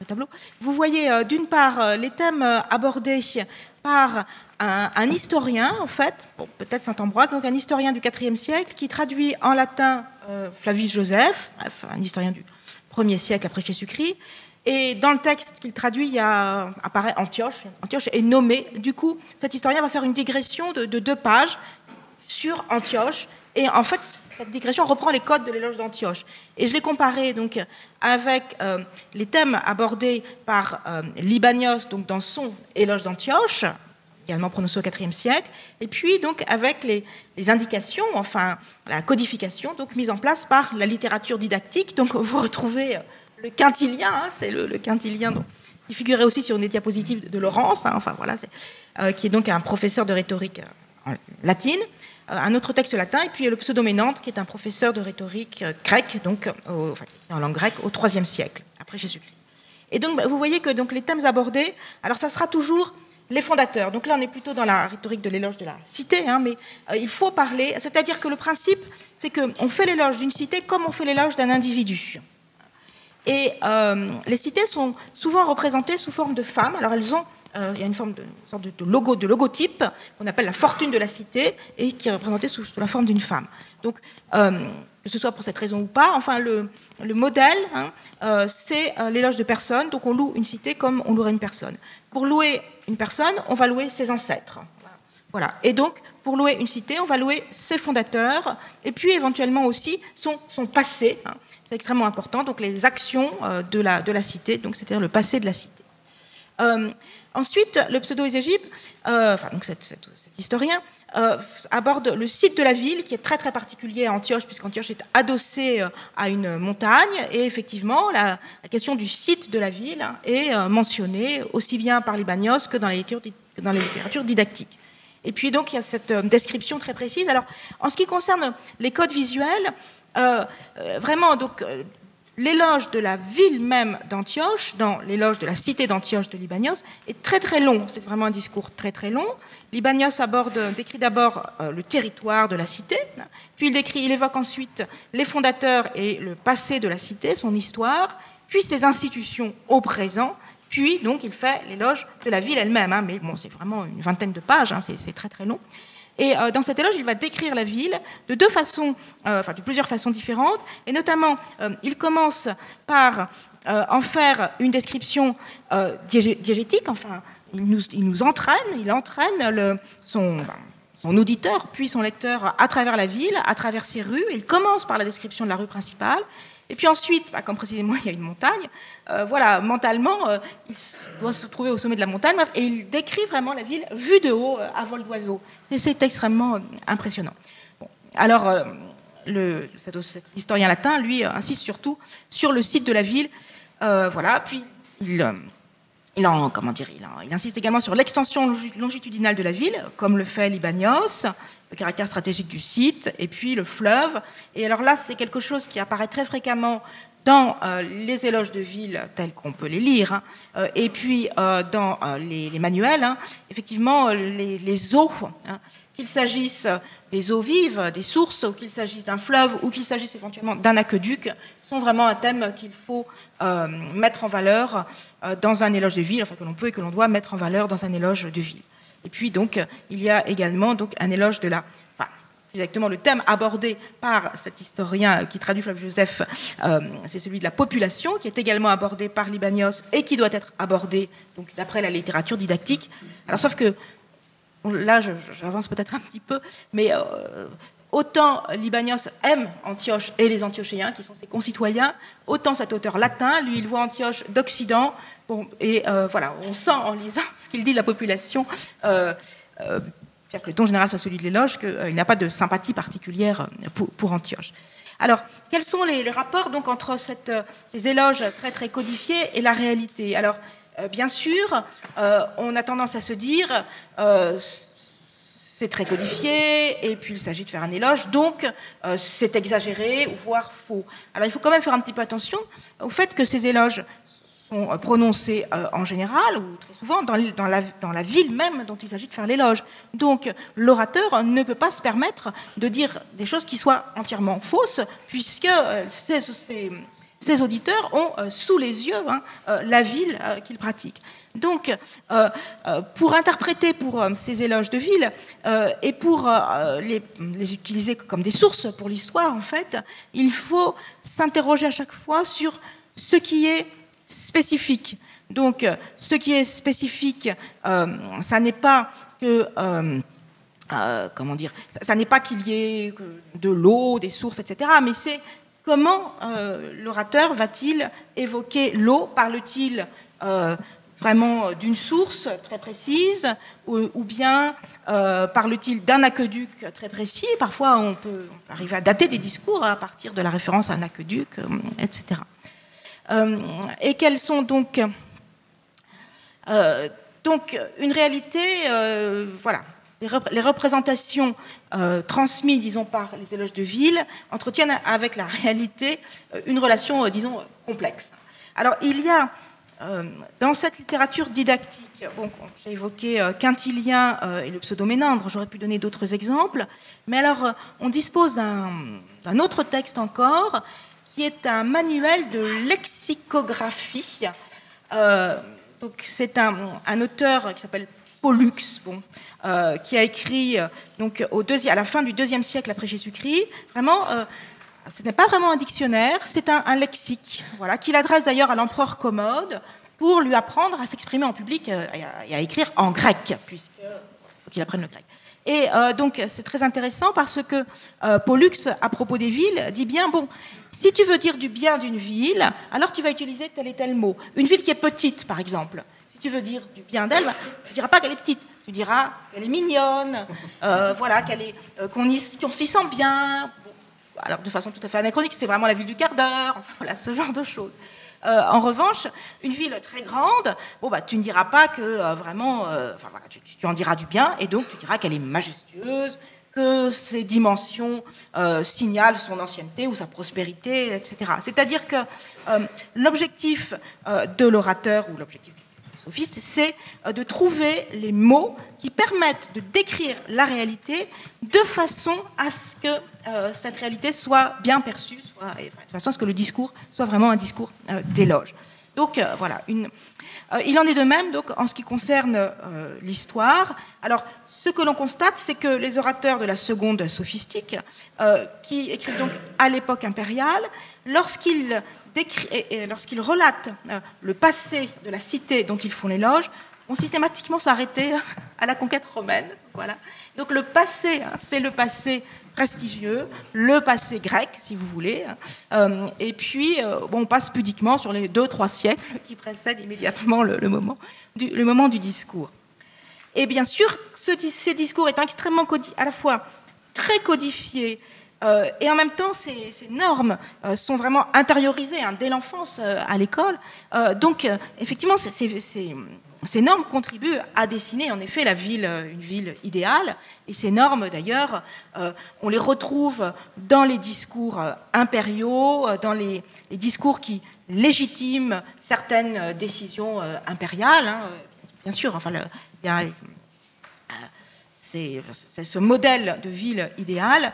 tableau, vous voyez d'une part les thèmes abordés par un historien, en fait, peut-être Saint-Ambroise, donc un historien du IVe siècle, qui traduit en latin Flavius Joseph, bref, un historien du 1er siècle après Jésus-Christ. Et dans le texte qu'il traduit, apparaît Antioche. Antioche est nommé. Du coup, cet historien va faire une digression de 2 pages sur Antioche. Et en fait, cette digression reprend les codes de l'éloge d'Antioche. Et je l'ai comparé donc avec les thèmes abordés par Libanios, donc dans son éloge d'Antioche, également prononcé au IVe siècle, et puis donc avec les indications, enfin la codification, donc mise en place par la littérature didactique. Donc vous retrouvez le quintilien, c'est le quintilien qui figurait aussi sur une diapositive de Laurence, qui est donc un professeur de rhétorique latine. un autre texte latin, et puis le Pseudo-Ménandre, qui est un professeur de rhétorique grec, donc en langue grecque, au IIIe siècle, après Jésus-Christ. Et donc, vous voyez que donc, les thèmes abordés, alors ça sera toujours les fondateurs. Donc là, on est plutôt dans la rhétorique de l'éloge de la cité, hein, mais il faut parler, c'est-à-dire que le principe, c'est qu'on fait l'éloge d'une cité comme on fait l'éloge d'un individu. Et les cités sont souvent représentées sous forme de femmes. Alors elles ont, il y a une sorte de logotype qu'on appelle la fortune de la cité et qui est représentée sous la forme d'une femme. Donc, que ce soit pour cette raison ou pas, enfin le modèle, hein, c'est l'éloge de personnes. Donc on loue une cité comme on louerait une personne. Pour louer une personne, on va louer ses ancêtres. Voilà. Et donc, pour louer une cité, on va louer ses fondateurs et puis éventuellement aussi son passé. Hein. C'est extrêmement important. Donc les actions de la cité, donc c'est-à-dire le passé de la cité. Ensuite, le pseudo-exégipe, donc cet historien, aborde le site de la ville, qui est très très particulier à Antioche, puisqu'Antioche est adossée à une montagne, et effectivement, la question du site de la ville est mentionnée aussi bien par Libanios que dans les littératures didactiques. Et puis donc, il y a cette description très précise. Alors, en ce qui concerne les codes visuels, vraiment, donc, l'éloge de la ville même d'Antioche, dans l'éloge de la cité d'Antioche de Libanios, est très très long. C'est vraiment un discours très très long. Libanios décrit d'abord le territoire de la cité, puis il évoque ensuite les fondateurs et le passé de la cité, son histoire, puis ses institutions au présent, puis donc il fait l'éloge de la ville elle-même. Hein, mais bon, c'est vraiment une vingtaine de pages, hein, c'est très très long. Et dans cet éloge, il va décrire la ville de de plusieurs façons différentes. Et notamment, il commence par en faire une description diégétique. Enfin, il nous entraîne, il entraîne son auditeur, puis son lecteur à travers la ville, à travers ses rues. Il commence par la description de la rue principale. Et puis ensuite, comme précisément il y a une montagne, mentalement, il doit se trouver au sommet de la montagne, et il décrit vraiment la ville vue de haut, à vol d'oiseau. C'est extrêmement impressionnant. Bon, alors, cet historien latin, lui, insiste surtout sur le site de la ville. Puis il insiste également sur l'extension longitudinale de la ville, comme le fait Libanios, le caractère stratégique du site, et puis le fleuve. Et alors là, c'est quelque chose qui apparaît très fréquemment dans les éloges de ville tels qu'on peut les lire, hein, et puis dans les manuels. Hein, effectivement, les eaux, hein, qu'il s'agisse des eaux vives, des sources, ou qu'il s'agisse d'un fleuve, ou qu'il s'agisse éventuellement d'un aqueduc, sont vraiment un thème qu'il faut mettre en valeur dans un éloge de ville, enfin que l'on peut et que l'on doit mettre en valeur dans un éloge de ville. Et puis donc, il y a également donc, un éloge de la... Exactement, le thème abordé par cet historien qui traduit Flavius Joseph, c'est celui de la population, qui est également abordé par Libanios et qui doit être abordé donc, d'après la littérature didactique. Alors, sauf que, là, j'avance peut-être un petit peu, mais autant Libanios aime Antioche et les Antiochéens, qui sont ses concitoyens, autant cet auteur latin, lui, il voit Antioche d'Occident. Bon, et on sent en lisant ce qu'il dit de la population, bien que le ton général soit celui de l'éloge, qu'il n'a pas de sympathie particulière pour Antioche. Alors, quels sont les rapports donc, entre ces éloges très, très codifiés et la réalité? Alors, bien sûr, on a tendance à se dire c'est très codifié, et puis il s'agit de faire un éloge, donc c'est exagéré, voire faux. Alors, il faut quand même faire un petit peu attention au fait que ces éloges sont prononcés en général, ou très souvent, dans la ville même dont il s'agit de faire l'éloge. Donc, l'orateur ne peut pas se permettre de dire des choses qui soient entièrement fausses, puisque ces auditeurs ont sous les yeux la ville qu'ils pratiquent. Donc, pour interpréter pour ces éloges de ville et pour les utiliser comme des sources pour l'histoire, en fait, il faut s'interroger à chaque fois sur ce qui est spécifique. Donc, ce qui est spécifique, ça n'est pas que... ça n'est pas qu'il y ait de l'eau, des sources, etc., mais c'est comment l'orateur va-t-il évoquer l'eau? Parle-t-il vraiment d'une source très précise ou bien parle-t-il d'un aqueduc très précis? Parfois, on peut arriver à dater des discours à partir de la référence à un aqueduc, etc. Et quelles sont donc une réalité, les représentations transmises, disons, par les éloges de ville entretiennent avec la réalité une relation, disons, complexe. Alors, il y a dans cette littérature didactique, bon, j'ai évoqué Quintilien et le pseudo-Ménandre, j'aurais pu donner d'autres exemples, mais alors on dispose d'un autre texte encore, qui est un manuel de lexicographie. Donc c'est un auteur qui s'appelle Pollux, bon, qui a écrit donc, à la fin du IIe siècle après Jésus-Christ, vraiment... ce n'est pas vraiment un dictionnaire, c'est un lexique, voilà, qu'il adresse d'ailleurs à l'empereur Commode pour lui apprendre à s'exprimer en public et à écrire en grec, puisqu'il faut qu'il apprenne le grec. Et donc c'est très intéressant parce que Pollux, à propos des villes, dit bien, bon, si tu veux dire du bien d'une ville, alors tu vas utiliser tel et tel mot. Une ville qui est petite, par exemple, si tu veux dire du bien d'elle, tu ne diras pas qu'elle est petite, tu diras qu'elle est mignonne, voilà, qu'on s'y sent bien. Alors, de façon tout à fait anachronique, c'est vraiment la ville du quart d'heure, enfin, voilà, ce genre de choses. En revanche, une ville très grande, bon, bah, tu ne diras pas que vraiment, enfin, voilà, tu en diras du bien, et donc tu diras qu'elle est majestueuse, que ses dimensions signalent son ancienneté ou sa prospérité, etc. C'est-à-dire que l'objectif de l'orateur ou l'objectif du sophiste, c'est de trouver les mots qui permettent de décrire la réalité de façon à ce que cette réalité soit bien perçue, de façon à ce que le discours soit vraiment un discours d'éloge. Donc voilà, il en est de même donc, en ce qui concerne l'histoire. Alors, ce que l'on constate, c'est que les orateurs de la seconde sophistique, qui écrivent donc à l'époque impériale, lorsqu'ils relatent le passé de la cité dont ils font l'éloge, vont systématiquement s'arrêter à la conquête romaine. Voilà. Donc le passé, c'est le passé prestigieux, le passé grec, si vous voulez, et puis on passe pudiquement sur les 2-3 siècles qui précèdent immédiatement le moment du discours. Et bien sûr, ces discours étant extrêmement à la fois très codifiés, et en même temps, ces normes sont vraiment intériorisées dès l'enfance à l'école. Donc, effectivement, ces normes contribuent à dessiner, en effet, une ville idéale. Et ces normes, d'ailleurs, on les retrouve dans les discours impériaux, dans les discours qui légitiment certaines décisions impériales. Bien sûr, enfin, c'est ce modèle de ville idéale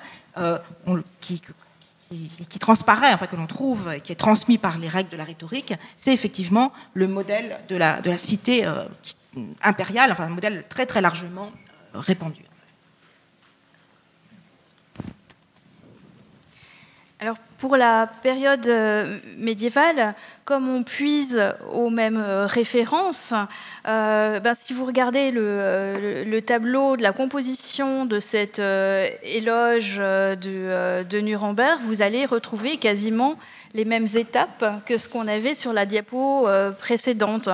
qui transparaît, enfin que l'on trouve, qui est transmis par les règles de la rhétorique, c'est effectivement le modèle de la cité impériale, enfin un modèle très très largement répandu. Alors, pour la période médiévale, comme on puise aux mêmes références, si vous regardez le tableau de la composition de cet éloge de Nuremberg, vous allez retrouver quasiment les mêmes étapes que ce qu'on avait sur la diapo précédente,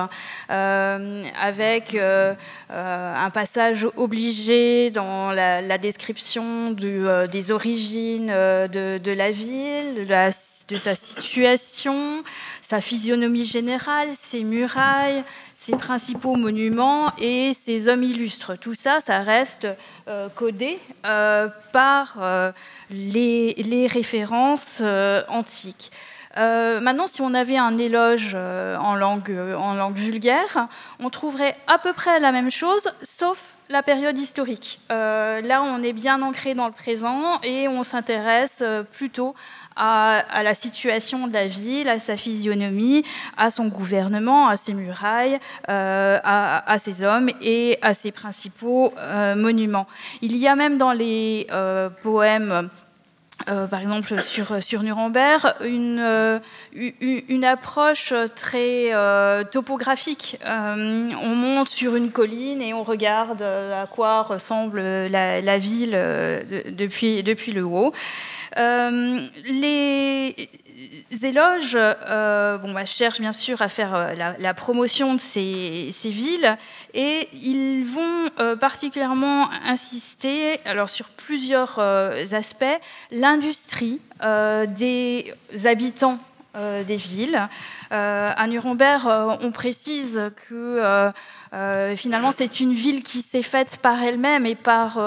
avec un passage obligé dans la description des origines de la ville, de sa situation, sa physionomie générale, ses murailles, ses principaux monuments et ses hommes illustres. Tout ça, ça reste codé par les références antiques. Maintenant, si on avait un éloge en langue vulgaire, on trouverait à peu près la même chose, sauf la période historique. Là, on est bien ancré dans le présent et on s'intéresse plutôt à la situation de la ville, à sa physionomie, à son gouvernement, à ses murailles, à ses hommes et à ses principaux monuments. Il y a même dans les poèmes par exemple sur Nuremberg, une approche très topographique. On monte sur une colline et on regarde à quoi ressemble la ville depuis le haut. Les éloges cherchent bien sûr à faire la promotion de ces villes et ils vont particulièrement insister sur plusieurs aspects. L'industrie des habitants des villes. À Nuremberg, on précise que finalement c'est une ville qui s'est faite par elle-même et par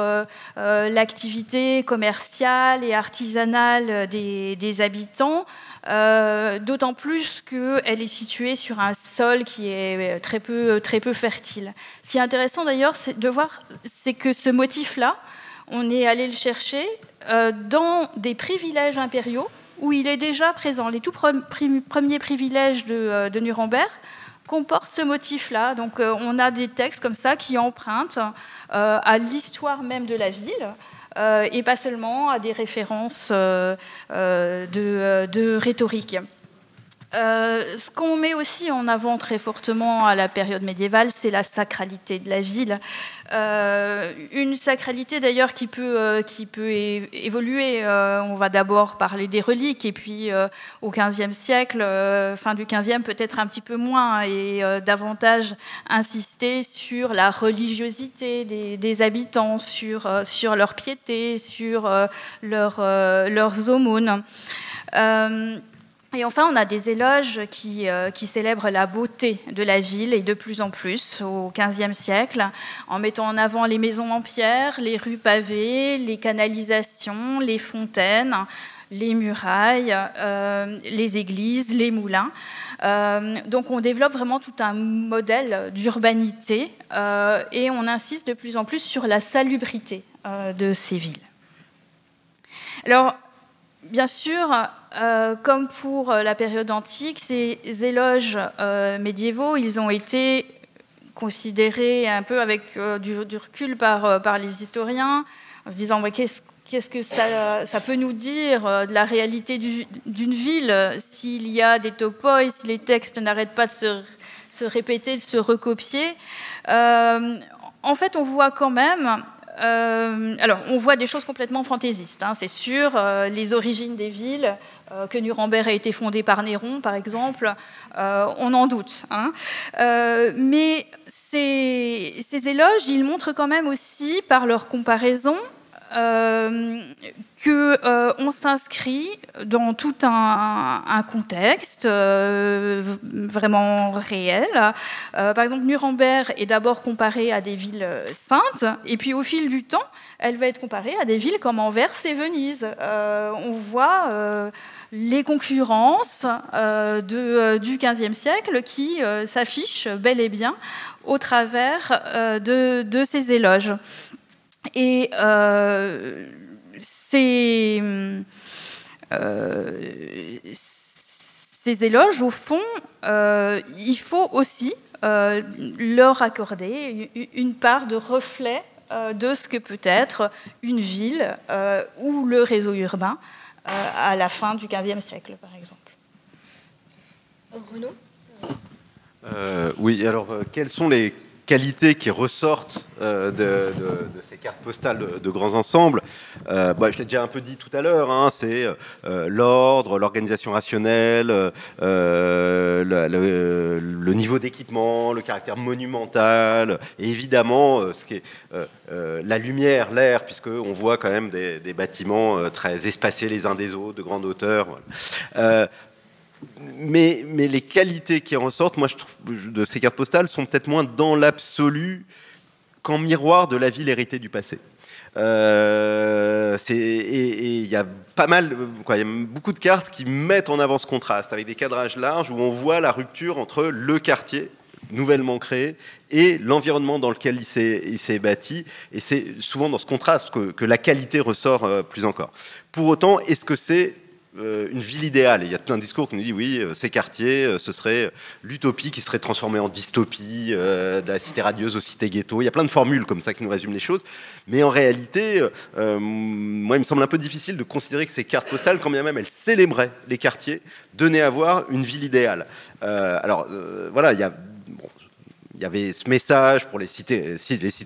l'activité commerciale et artisanale des habitants, d'autant plus qu'elle est située sur un sol qui est très peu fertile. Ce qui est intéressant d'ailleurs, c'est de voir, c'est que ce motif-là, on est allé le chercher dans des privilèges impériaux où il est déjà présent. Les tout premiers privilèges de Nuremberg comportent ce motif-là. Donc on a des textes comme ça qui empruntent à l'histoire même de la ville et pas seulement à des références de rhétorique. Ce qu'on met aussi en avant très fortement à la période médiévale, c'est la sacralité de la ville. Une sacralité d'ailleurs qui peut évoluer. On va d'abord parler des reliques et puis au XVe siècle, fin du XVe peut-être un petit peu moins, et davantage insister sur la religiosité des habitants, sur leur piété, sur leurs aumônes. Et enfin, on a des éloges qui célèbrent la beauté de la ville, et de plus en plus au XVe siècle, en mettant en avant les maisons en pierre, les rues pavées, les canalisations, les fontaines, les murailles, les églises, les moulins. Donc on développe vraiment tout un modèle d'urbanité et on insiste de plus en plus sur la salubrité de ces villes. Alors, bien sûr, comme pour la période antique, ces éloges médiévaux, ils ont été considérés un peu avec du recul par les historiens, en se disant qu'est-ce que ça peut nous dire de la réalité d'une ville s'il y a des topoi, si les textes n'arrêtent pas de se répéter, de se recopier. En fait, on voit quand même... alors, on voit des choses complètement fantaisistes, hein, c'est sûr. Les origines des villes, que Nuremberg a été fondée par Néron, par exemple, on en doute. Hein. Mais ces éloges, ils montrent quand même aussi, par leur comparaison, qu'on s'inscrit dans tout un contexte vraiment réel. Par exemple, Nuremberg est d'abord comparée à des villes saintes, et puis au fil du temps, elle va être comparée à des villes comme Anvers et Venise. On voit les concurrences du XVe siècle qui s'affichent bel et bien au travers de ces éloges. Et ces éloges, au fond, il faut aussi leur accorder une part de reflet de ce que peut être une ville ou le réseau urbain à la fin du XVe siècle, par exemple. Renaud ? Oui, alors, quelles sont les qualités qui ressortent de ces cartes postales de grands ensembles? Je l'ai déjà un peu dit tout à l'heure, hein, c'est l'ordre, l'organisation rationnelle, le niveau d'équipement, le caractère monumental, et évidemment ce qui est la lumière, l'air, puisqu'on voit quand même des bâtiments très espacés les uns des autres, de grande hauteur. Voilà. Mais les qualités qui en ressortent, moi je trouve, de ces cartes postales sont peut-être moins dans l'absolu qu'en miroir de la ville héritée du passé. Il y a pas mal, il y a beaucoup de cartes qui mettent en avant ce contraste avec des cadrages larges où on voit la rupture entre le quartier nouvellement créé et l'environnement dans lequel il s'est bâti, et c'est souvent dans ce contraste que la qualité ressort plus encore. Pour autant, est-ce que c'est une ville idéale? Il y a tout un discours qui nous dit oui, ces quartiers, ce serait l'utopie qui serait transformée en dystopie, de la cité radieuse aux cités ghetto. Il y a plein de formules comme ça qui nous résument les choses. Mais en réalité, moi, il me semble un peu difficile de considérer que ces cartes postales, quand bien même elles célébraient les quartiers, donnaient à voir une ville idéale. Voilà, il y avait ce message pour les cités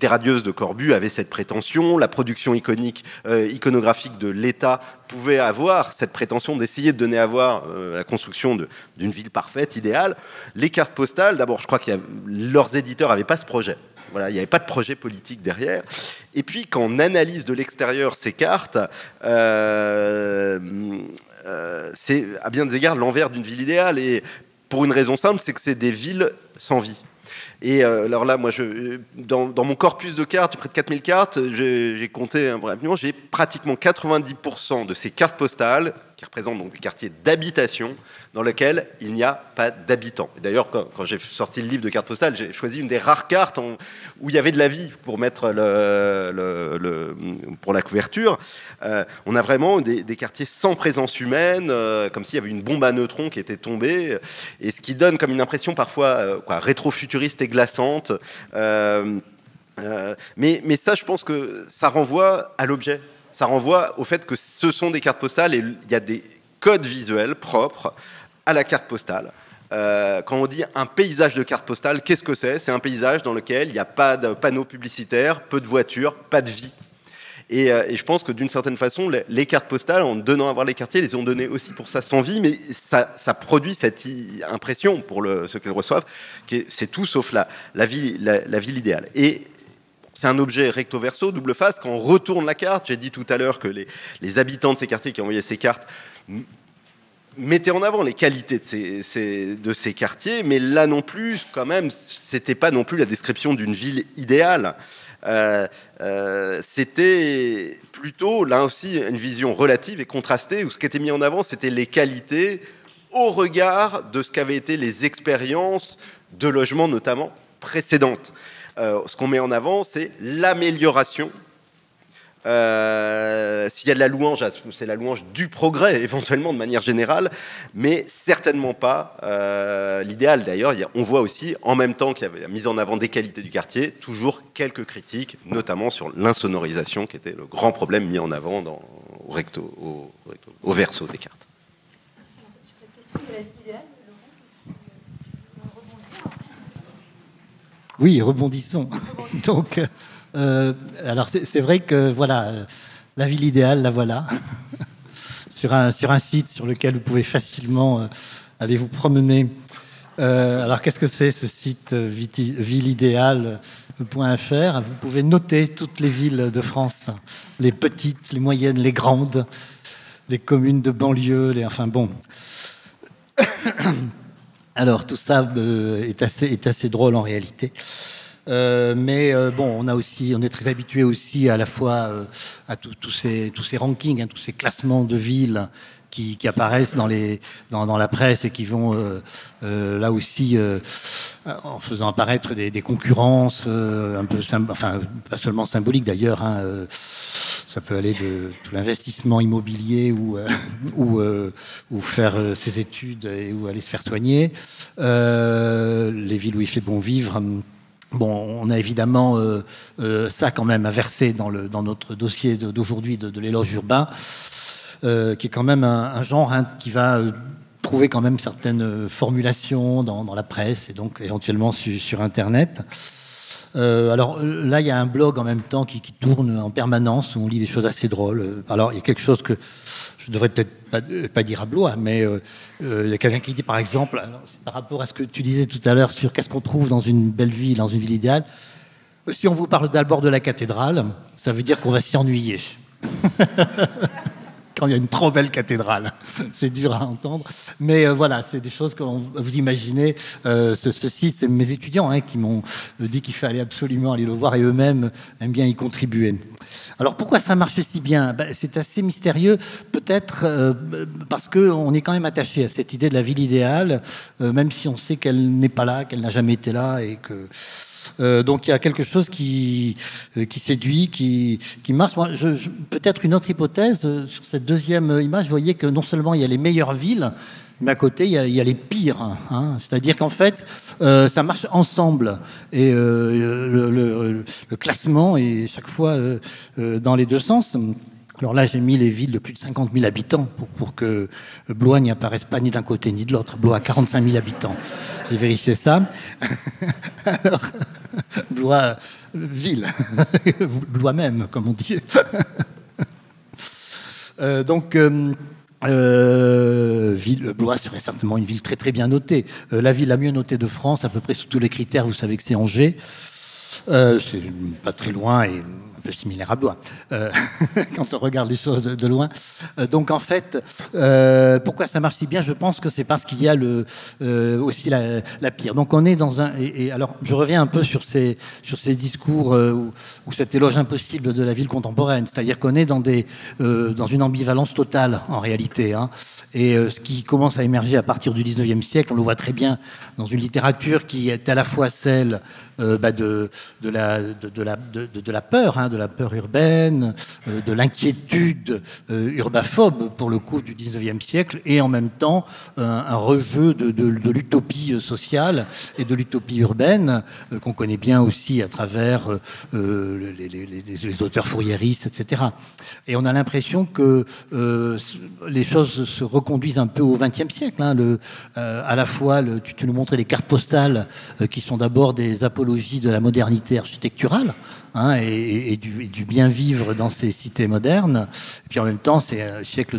radieuses de Corbu avaient cette prétention, la production iconographique de l'État pouvait avoir cette prétention d'essayer de donner à voir la construction d'une ville parfaite, idéale. Les cartes postales, d'abord, je crois que leurs éditeurs n'avaient pas ce projet. Voilà, il n'y avait pas de projet politique derrière. Et puis, quand on analyse de l'extérieur ces cartes, c'est à bien des égards l'envers d'une ville idéale, et pour une raison simple, c'est que c'est des villes sans vie. Et alors là, moi, dans mon corpus de cartes, près de 4000 cartes, j'ai compté rapidement, j'ai pratiquement 90% de ces cartes postales, qui représentent donc des quartiers d'habitation, dans lesquels il n'y a pas d'habitants. D'ailleurs, quand j'ai sorti le livre de cartes postales, j'ai choisi une des rares cartes où il y avait de la vie pour mettre pour la couverture. On a vraiment des quartiers sans présence humaine, comme s'il y avait une bombe à neutrons qui était tombée, et ce qui donne comme une impression parfois rétro-futuriste et glaçante. Mais ça, je pense que ça renvoie à l'objet. Ça renvoie au fait que ce sont des cartes postales, et il y a des codes visuels propres à la carte postale. Quand on dit un paysage de carte postale, qu'est-ce que c'est ? C'est un paysage dans lequel il n'y a pas de panneaux publicitaires, peu de voitures, pas de vie. Et je pense que d'une certaine façon, les cartes postales, en donnant à voir les quartiers, les ont données aussi pour ça sans vie, mais ça produit cette impression pour ceux qui le reçoivent, que c'est tout sauf la ville idéale. Et c'est un objet recto verso, double face. Quand on retourne la carte, j'ai dit tout à l'heure que les habitants de ces quartiers qui envoyaient ces cartes mettaient en avant les qualités de ces quartiers, mais là non plus, quand même, c'était pas non plus la description d'une ville idéale. C'était plutôt, là aussi, une vision relative et contrastée, où ce qui était mis en avant, c'était les qualités au regard de ce qu'avaient été les expériences de logement, notamment précédentes. Ce qu'on met en avant, c'est l'amélioration. S'il y a de la louange, c'est la louange du progrès, éventuellement, de manière générale, mais certainement pas l'idéal. D'ailleurs, on voit aussi, en même temps qu'il y avait la mise en avant des qualités du quartier, toujours quelques critiques, notamment sur l'insonorisation, qui était le grand problème mis en avant au verso des cartes. Sur cette question de la ville idéale, Oui, rebondissons. Donc, alors c'est vrai que voilà, la ville idéale, la voilà, sur un site sur lequel vous pouvez facilement aller vous promener. Alors qu'est-ce que c'est ce site villeidéale.fr ? Vous pouvez noter toutes les villes de France, les petites, les moyennes, les grandes, les communes de banlieue, enfin bon. Alors tout ça est assez drôle en réalité. Mais bon, on est très habitué aussi à la fois à tous ces rankings, tous ces classements de villes qui apparaissent dans la presse et qui vont là aussi en faisant apparaître des concurrences un peu, enfin pas seulement symboliques d'ailleurs. Ça peut aller de l'investissement immobilier ou faire ses études ou aller se faire soigner. Les villes où il fait bon vivre. Bon, on a évidemment ça quand même à verser dans notre dossier d'aujourd'hui de l'éloge urbain, qui est quand même un genre qui va trouver quand même certaines formulations dans la presse et donc éventuellement sur Internet. Alors là, il y a un blog en même temps qui tourne en permanence où on lit des choses assez drôles. Alors il y a quelque chose que je devrais peut-être pas dire à Blois, mais il y a quelqu'un qui dit par exemple, alors, par rapport à ce que tu disais tout à l'heure sur qu'est-ce qu'on trouve dans une belle ville, dans une ville idéale, si on vous parle d'abord de la cathédrale, ça veut dire qu'on va s'y ennuyer. Quand il y a une trop belle cathédrale, c'est dur à entendre, mais voilà, c'est des choses que vous imaginez. Ce site, c'est mes étudiants qui m'ont dit qu'il fallait absolument aller le voir et eux-mêmes aiment bien y contribuer. Alors pourquoi ça marche si bien ? C'est assez mystérieux, peut-être parce qu'on est quand même attaché à cette idée de la ville idéale, même si on sait qu'elle n'est pas là, qu'elle n'a jamais été là et que... donc il y a quelque chose qui séduit, qui marche. Moi, peut-être une autre hypothèse sur cette deuxième image. Vous voyez que non seulement il y a les meilleures villes, mais à côté il y a les pires. C'est-à-dire qu'en fait, ça marche ensemble. Et le classement est chaque fois dans les deux sens. Alors là, j'ai mis les villes de plus de 50 000 habitants pour que Blois n'y apparaisse pas ni d'un côté ni de l'autre. Blois a 45 000 habitants. J'ai vérifié ça. Alors, Blois, ville. Blois même, comme on dit. Donc, Blois serait certainement une ville très très bien notée. La ville la mieux notée de France, à peu près sous tous les critères, vous savez que c'est Angers. C'est pas très loin et un peu similaire à Blois, quand on regarde les choses de loin. Donc en fait, pourquoi ça marche si bien? Je pense que c'est parce qu'il y a aussi la pire. Donc on est dans un... Et alors je reviens un peu sur ces discours ou cet éloge impossible de la ville contemporaine. C'est-à-dire qu'on est dans une ambivalence totale en réalité. Hein. Et ce qui commence à émerger à partir du 19e siècle, on le voit très bien dans une littérature qui est à la fois celle de la peur, hein, de la peur urbaine, de l'inquiétude urbaphobe, pour le coup, du 19e siècle, et en même temps un rejeu de l'utopie sociale et de l'utopie urbaine, qu'on connaît bien aussi à travers les auteurs fourriéristes, etc. Et on a l'impression que les choses se reconduisent un peu au XXe siècle. Hein, à la fois, tu nous montrais les cartes postales qui sont d'abord des apologies de la modernité architecturale, hein, et du bien vivre dans ces cités modernes. Et puis en même temps, c'est un siècle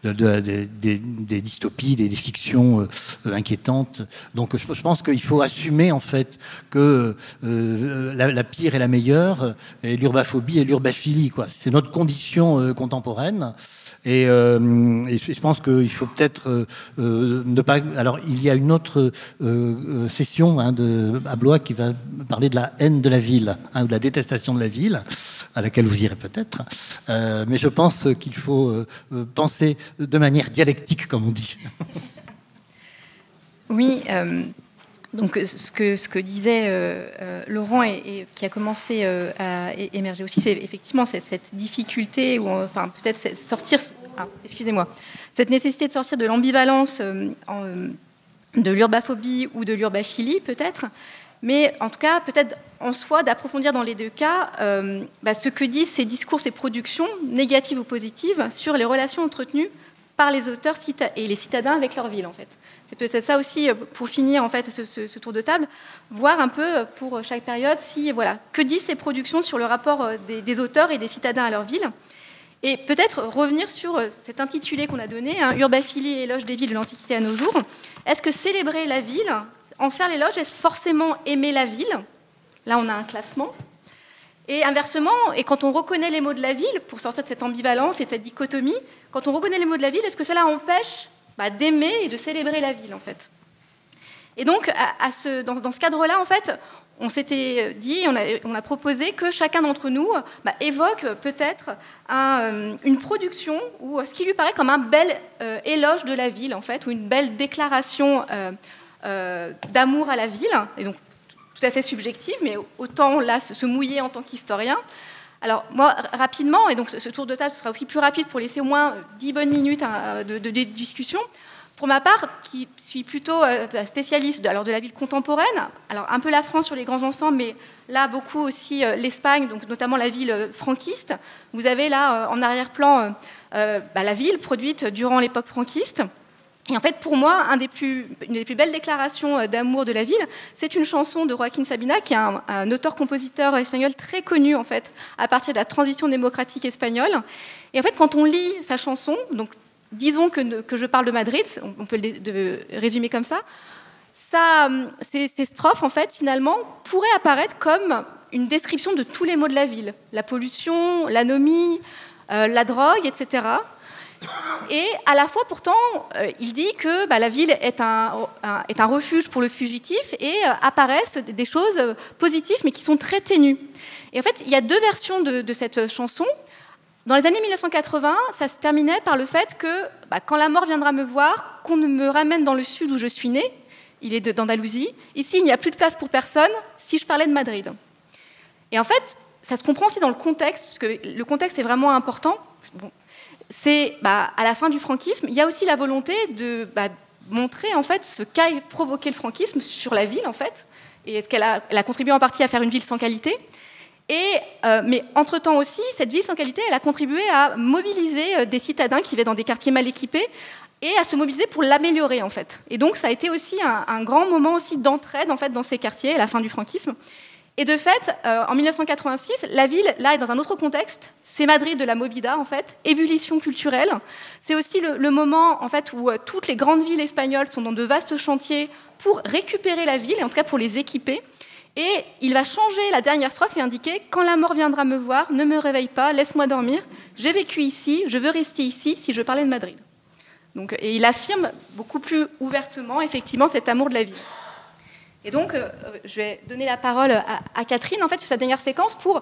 des dystopies, des fictions inquiétantes. Donc je pense qu'il faut assumer en fait que la pire et la meilleure est l'urbaphobie et l'urbaphilie, quoi. C'est notre condition contemporaine. Et je pense qu'il faut peut-être ne pas... Alors, il y a une autre session à Blois qui va parler de la haine de la ville, ou de la détestation de la ville, à laquelle vous irez peut-être. Mais je pense qu'il faut penser de manière dialectique, comme on dit. Oui, donc ce que disait Laurent et qui a commencé à émerger aussi, c'est effectivement cette difficulté, ou enfin peut-être sortir, cette nécessité de sortir de l'ambivalence de l'urbaphobie ou de l'urbaphilie peut-être, mais en tout cas peut-être en soi d'approfondir dans les deux cas ce que disent ces discours, ces productions, négatives ou positives, sur les relations entretenues par les auteurs et les citadins avec leur ville en fait. C'est peut-être ça aussi, pour finir en fait ce tour de table, voir un peu pour chaque période que disent ces productions sur le rapport des auteurs et des citadins à leur ville. Et peut-être revenir sur cet intitulé qu'on a donné, Urbaphilie et éloge des villes de l'Antiquité à nos jours. Est-ce que célébrer la ville, en faire l'éloge, est-ce forcément aimer la ville? Là, on a un classement. Et inversement, et quand on reconnaît les mots de la ville, pour sortir de cette ambivalence et de cette dichotomie, quand on reconnaît les mots de la ville, est-ce que cela empêche d'aimer et de célébrer la ville, en fait? Et donc, dans ce cadre-là, en fait, on s'était dit, on a proposé que chacun d'entre nous évoque peut-être une production ou ce qui lui paraît comme un bel éloge de la ville, en fait, ou une belle déclaration d'amour à la ville, et donc tout à fait subjective, mais autant là se mouiller en tant qu'historien. Alors moi, rapidement, et donc ce tour de table sera aussi plus rapide pour laisser au moins 10 bonnes minutes de discussion. Pour ma part, qui suis plutôt spécialiste de la ville contemporaine, alors un peu la France sur les grands ensembles, mais là beaucoup aussi l'Espagne, donc notamment la ville franquiste. Vous avez là en arrière-plan la ville produite durant l'époque franquiste. Et en fait, pour moi, une des plus belles déclarations d'amour de la ville, c'est une chanson de Joaquín Sabina, qui est un auteur-compositeur espagnol très connu en fait, à partir de la transition démocratique espagnole. Et en fait, quand on lit sa chanson, donc disons que je parle de Madrid, on peut le résumer comme ça, ces strophes, en fait, finalement, pourraient apparaître comme une description de tous les maux de la ville. La pollution, l'anomie, la drogue, etc. Et à la fois, pourtant, il dit que la ville est un refuge pour le fugitif et apparaissent des choses positives, mais qui sont très ténues. Et en fait, il y a deux versions de cette chanson. Dans les années 1980, ça se terminait par le fait que, quand la mort viendra me voir, qu'on me ramène dans le sud où je suis née, il est d'Andalousie, ici il n'y a plus de place pour personne, si je parlais de Madrid. Et en fait, ça se comprend aussi dans le contexte, parce que le contexte est vraiment important. Bon, c'est à la fin du franquisme, il y a aussi la volonté de montrer en fait ce qu'a provoqué le franquisme sur la ville en fait, et est-ce qu'elle a contribué en partie à faire une ville sans qualité. Mais entre-temps aussi, cette ville sans qualité, elle a contribué à mobiliser des citadins qui vivaient dans des quartiers mal équipés et à se mobiliser pour l'améliorer en fait. Et donc ça a été aussi un grand moment aussi d'entraide en fait dans ces quartiers à la fin du franquisme. Et de fait, en 1986, la ville, là, est dans un autre contexte. C'est Madrid de la Movida, en fait, ébullition culturelle. C'est aussi le moment, en fait, où toutes les grandes villes espagnoles sont dans de vastes chantiers pour récupérer la ville, et en tout cas pour les équiper. Et il va changer la dernière strophe et indiquer « Quand la mort viendra me voir, ne me réveille pas, laisse-moi dormir. J'ai vécu ici, je veux rester ici si je parlais de Madrid. » Donc, et il affirme beaucoup plus ouvertement, effectivement, cet amour de la ville. Et donc, je vais donner la parole à Catherine, en fait, sur sa dernière séquence pour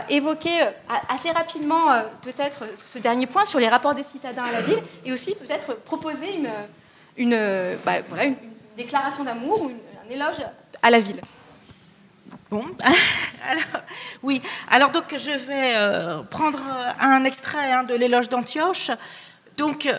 évoquer assez rapidement, peut-être, ce dernier point sur les rapports des citadins à la ville, et aussi, peut-être, proposer une déclaration d'amour ou un éloge à la ville. Bon, oui. Alors, donc, je vais prendre un extrait de l'éloge d'Antioche. Donc,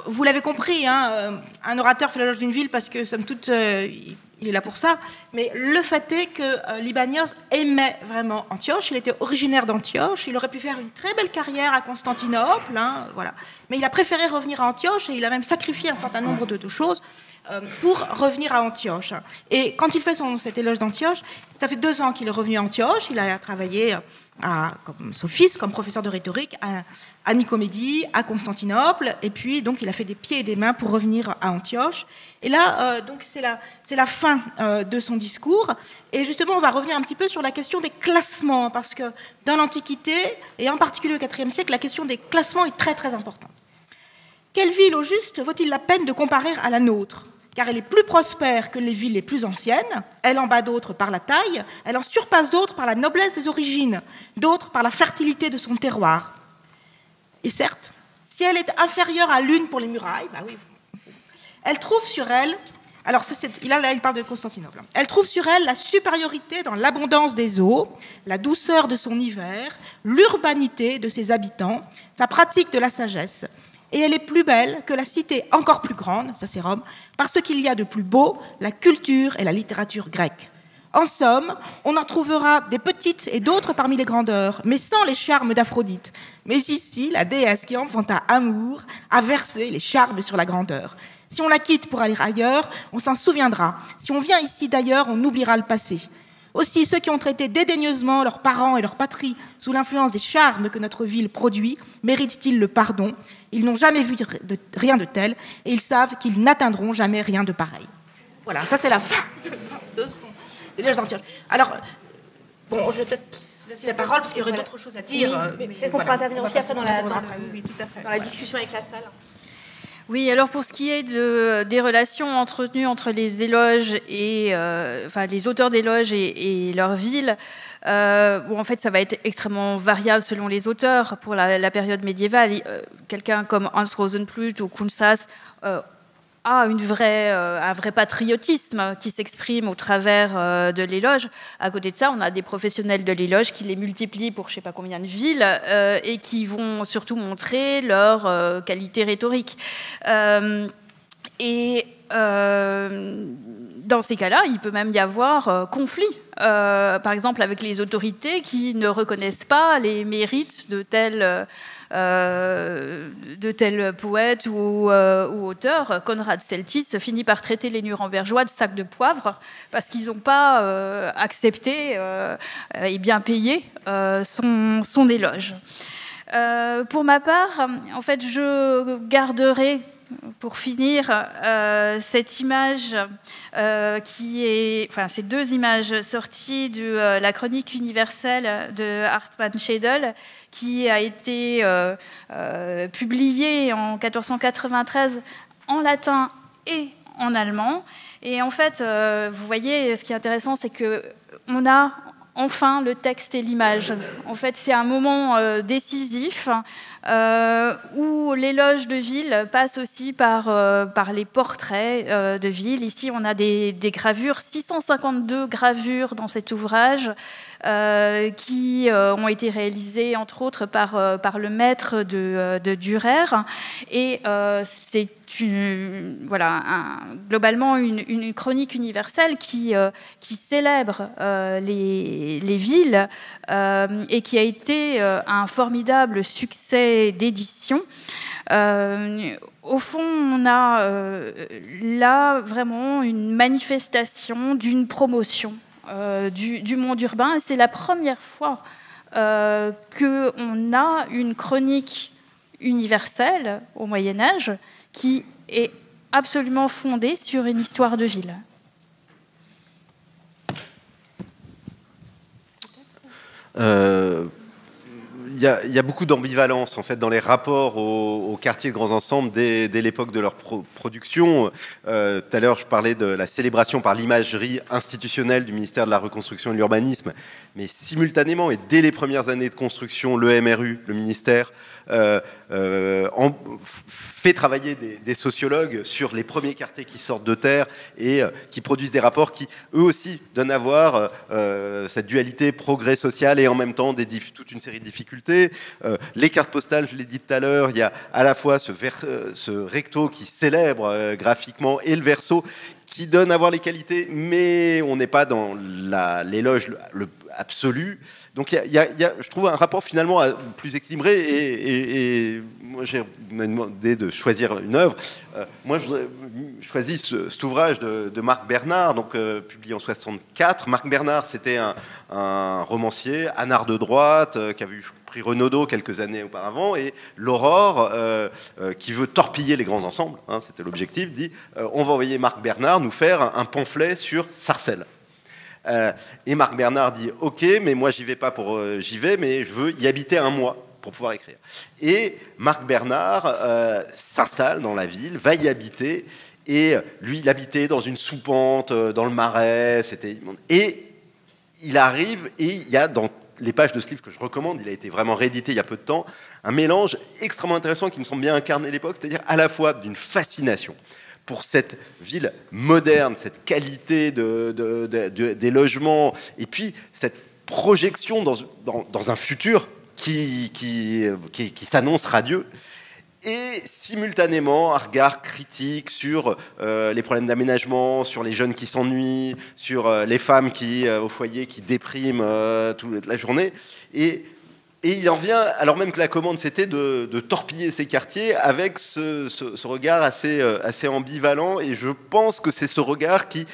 vous l'avez compris, un orateur fait l'éloge d'une ville parce que, somme toute, il est là pour ça. Mais le fait est que Libanios aimait vraiment Antioche. Il était originaire d'Antioche. Il aurait pu faire une très belle carrière à Constantinople. Voilà. Mais il a préféré revenir à Antioche et il a même sacrifié un certain nombre de choses pour revenir à Antioche. Et quand il fait cet éloge d'Antioche, ça fait 2 ans qu'il est revenu à Antioche. Il a travaillé comme sophiste, comme professeur de rhétorique à Nicomédie, à Constantinople, et puis donc il a fait des pieds et des mains pour revenir à Antioche. Et là, donc c'est la fin de son discours. Et justement, on va revenir un petit peu sur la question des classements, parce que dans l'Antiquité, et en particulier au IVe siècle, la question des classements est très très importante. Quelle ville, au juste, vaut-il la peine de comparer à la nôtre ? Car elle est plus prospère que les villes les plus anciennes, elle en bat d'autres par la taille, elle en surpasse d'autres par la noblesse des origines, d'autres par la fertilité de son terroir. Et certes, si elle est inférieure à l'une pour les murailles, oui, elle trouve sur elle, alors là il parle de Constantinople, elle trouve sur elle la supériorité dans l'abondance des eaux, la douceur de son hiver, l'urbanité de ses habitants, sa pratique de la sagesse. Et elle est plus belle que la cité encore plus grande, ça c'est Rome, parce qu'il y a de plus beau la culture et la littérature grecque. En somme, on en trouvera des petites et d'autres parmi les grandeurs, mais sans les charmes d'Aphrodite. Mais ici, la déesse qui enfanta amour a versé les charmes sur la grandeur. Si on la quitte pour aller ailleurs, on s'en souviendra. Si on vient ici d'ailleurs, on oubliera le passé. Aussi, ceux qui ont traité dédaigneusement leurs parents et leur patrie sous l'influence des charmes que notre ville produit, méritent-ils le pardon ? Ils n'ont jamais vu rien de tel et ils savent qu'ils n'atteindront jamais rien de pareil. Voilà, ça c'est la fin de son éloge d'Antioche. Alors, bon, je vais peut-être laisser la parole parce qu'il y aurait d'autres choses à dire. Oui, mais peut-être qu'on pourra intervenir aussi après dans la discussion avec la salle. Oui, alors pour ce qui est des relations entretenues entre les éloges et les auteurs d'éloges et leur ville, en fait, ça va être extrêmement variable selon les auteurs. Pour la période médiévale, quelqu'un comme Hans Rosenbluth ou Kunzas a un vrai patriotisme qui s'exprime au travers de l'éloge. À côté de ça, on a des professionnels de l'éloge qui les multiplient pour je ne sais pas combien de villes et qui vont surtout montrer leur qualité rhétorique. Dans ces cas-là, il peut même y avoir conflit, par exemple avec les autorités qui ne reconnaissent pas les mérites de tel poète ou auteur. Conrad Celtis finit par traiter les Nurembergeois de sacs de poivre parce qu'ils n'ont pas accepté et bien payé son éloge. Pour ma part, en fait, je garderai pour finir cette image ces 2 images sorties de la chronique universelle de Hartmann Schedel qui a été publiée en 1493 en latin et en allemand. Et en fait, vous voyez, ce qui est intéressant, c'est qu'on a enfin le texte et l'image. En fait, c'est un moment décisif où l'éloge de ville passe aussi par les portraits de ville. Ici, on a des gravures, 652 gravures dans cet ouvrage qui ont été réalisées, entre autres, par le maître de Dürer. Et c'est globalement une chronique universelle qui célèbre les villes et qui a été un formidable succès d'édition. Au fond, on a là vraiment une manifestation d'une promotion du monde urbain. Et c'est la première fois qu'on a une chronique universelle au Moyen-Âge qui est absolument fondée sur une histoire de ville. Il y a beaucoup d'ambivalence en fait dans les rapports aux quartiers de grands ensembles dès l'époque de leur production. Tout à l'heure, je parlais de la célébration par l'imagerie institutionnelle du ministère de la Reconstruction et de l'Urbanisme, mais simultanément et dès les premières années de construction, le MRU, le ministère, fait travailler des sociologues sur les premiers quartiers qui sortent de terre et qui produisent des rapports qui, eux aussi, donnent à voir cette dualité progrès social et en même temps toute une série de difficultés. Les cartes postales, je l'ai dit tout à l'heure, il y a à la fois ce recto qui célèbre graphiquement et le verso qui donne à voir les qualités, mais on n'est pas dans l'éloge absolu. Donc il y a, je trouve, un rapport finalement plus équilibré et moi j'ai demandé de choisir une œuvre. Moi je choisis cet ouvrage de Marc Bernard, donc publié en 1964. Marc Bernard, c'était un romancier, anard de droite, qui a vu prix Renaudot quelques années auparavant, et l'Aurore, qui veut torpiller les grands ensembles, hein, c'était l'objectif, dit on va envoyer Marc Bernard nous faire un pamphlet sur Sarcelles. Et Marc Bernard dit ok, mais moi j'y vais pas pour j'y vais, mais je veux y habiter un mois pour pouvoir écrire. Et Marc Bernard s'installe dans la ville, va y habiter, et lui il habitait dans une soupente dans le Marais, et il arrive, et il y a dans les pages de ce livre que je recommande, il a été vraiment réédité il y a peu de temps, un mélange extrêmement intéressant qui me semble bien incarner l'époque, c'est-à-dire à la fois d'une fascination pour cette ville moderne, cette qualité des logements, et puis cette projection dans un futur qui s'annonce radieux, et simultanément un regard critique sur les problèmes d'aménagement, sur les jeunes qui s'ennuient, sur les femmes au foyer qui dépriment toute la journée, et il en vient, alors même que la commande c'était de torpiller ces quartiers, avec ce regard assez ambivalent, et je pense que c'est ce regard qui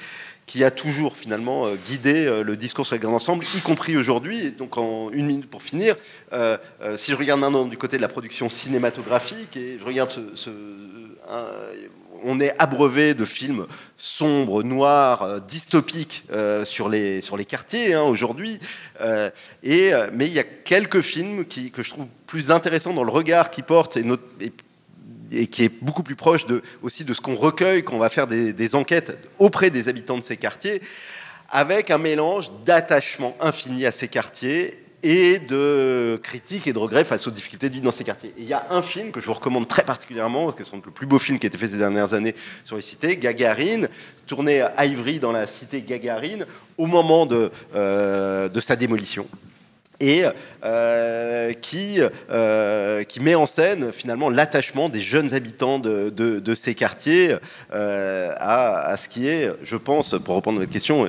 a toujours finalement guidé le discours sur les grands ensembles, y compris aujourd'hui. Et donc en une minute pour finir, si je regarde maintenant du côté de la production cinématographique, et je regarde on est abreuvé de films sombres, noirs, dystopiques sur les quartiers aujourd'hui. Mais il y a quelques films que je trouve plus intéressants dans le regard qu'ils portent et qui est beaucoup plus proche aussi de ce qu'on recueille, qu'on va faire des enquêtes auprès des habitants de ces quartiers, avec un mélange d'attachement infini à ces quartiers et de critiques et de regrets face aux difficultés de vie dans ces quartiers. Et il y a un film que je vous recommande très particulièrement, parce que c'est le plus beau film qui a été fait ces dernières années sur les cités, Gagarine, tourné à Ivry dans la cité Gagarine, au moment de sa démolition. Et qui met en scène finalement l'attachement des jeunes habitants de ces quartiers à ce qui est, je pense, pour répondre à votre question,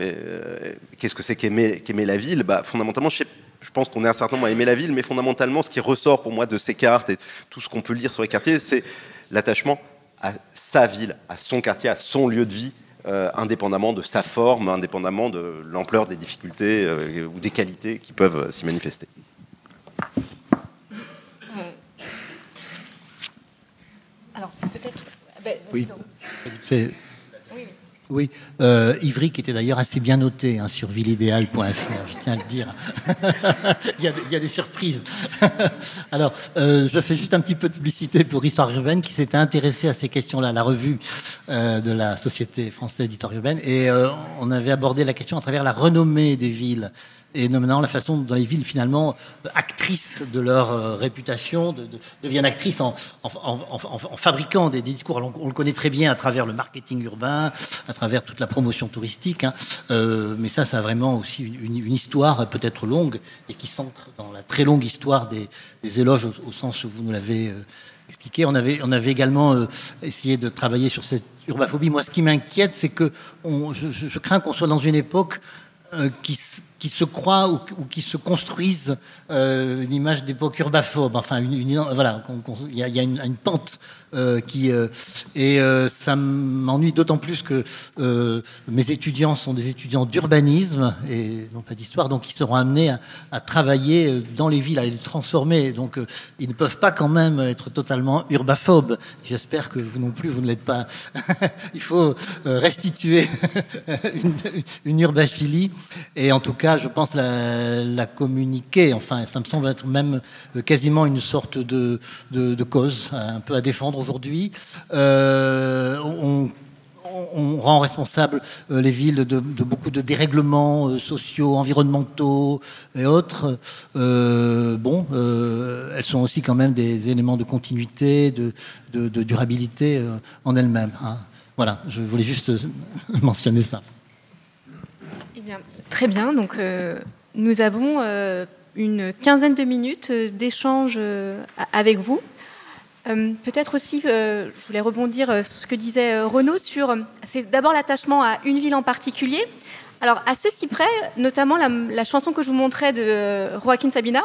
qu'est-ce que c'est qu'aimer la ville ? Fondamentalement, je pense qu'on est un certain nombre à aimer la ville, mais fondamentalement, ce qui ressort pour moi de ces cartes et tout ce qu'on peut lire sur les quartiers, c'est l'attachement à sa ville, à son quartier, à son lieu de vie, indépendamment de sa forme, indépendamment de l'ampleur des difficultés ou des qualités qui peuvent s'y manifester. Alors, peut-être... Oui. Oui, Ivry qui était d'ailleurs assez bien noté sur villeidéale.fr, je tiens à le dire. il y a des surprises. Alors, je fais juste un petit peu de publicité pour Histoire urbaine qui s'était intéressée à ces questions-là, la revue de la Société française d'histoire urbaine, et on avait abordé la question à travers la renommée des villes, et notamment la façon dont les villes, finalement, actrices de leur réputation, deviennent actrices en fabriquant des discours. Alors, on le connaît très bien à travers le marketing urbain, à travers toute la promotion touristique, mais ça a vraiment aussi une histoire peut-être longue, et qui s'ancre dans la très longue histoire des éloges, au sens où vous nous l'avez expliqué. On avait également essayé de travailler sur cette urbaphobie. Moi, ce qui m'inquiète, c'est que je crains qu'on soit dans une époque qui se croient ou qui se construisent une image d'époque urbaphobe. Enfin, voilà, il y a une pente ça m'ennuie d'autant plus que mes étudiants sont des étudiants d'urbanisme et non pas d'histoire, donc ils seront amenés à travailler dans les villes, à les transformer. Donc ils ne peuvent pas quand même être totalement urbaphobes. J'espère que vous non plus, vous ne l'êtes pas. Il faut restituer une urbaphilie. Et en tout cas, déjà, je pense, la communiquer. Enfin, ça me semble être même quasiment une sorte de cause un peu à défendre aujourd'hui. On rend responsable les villes de beaucoup de dérèglements sociaux, environnementaux et autres. Elles sont aussi quand même des éléments de continuité, de durabilité en elles-mêmes. Hein. Voilà, je voulais juste mentionner ça. Eh bien, très bien. Donc, nous avons une quinzaine de minutes d'échange avec vous. Peut-être aussi, je voulais rebondir sur ce que disait Renaud c'est d'abord l'attachement à une ville en particulier. Alors, à ceci près, notamment la chanson que je vous montrais de Joaquin Sabina,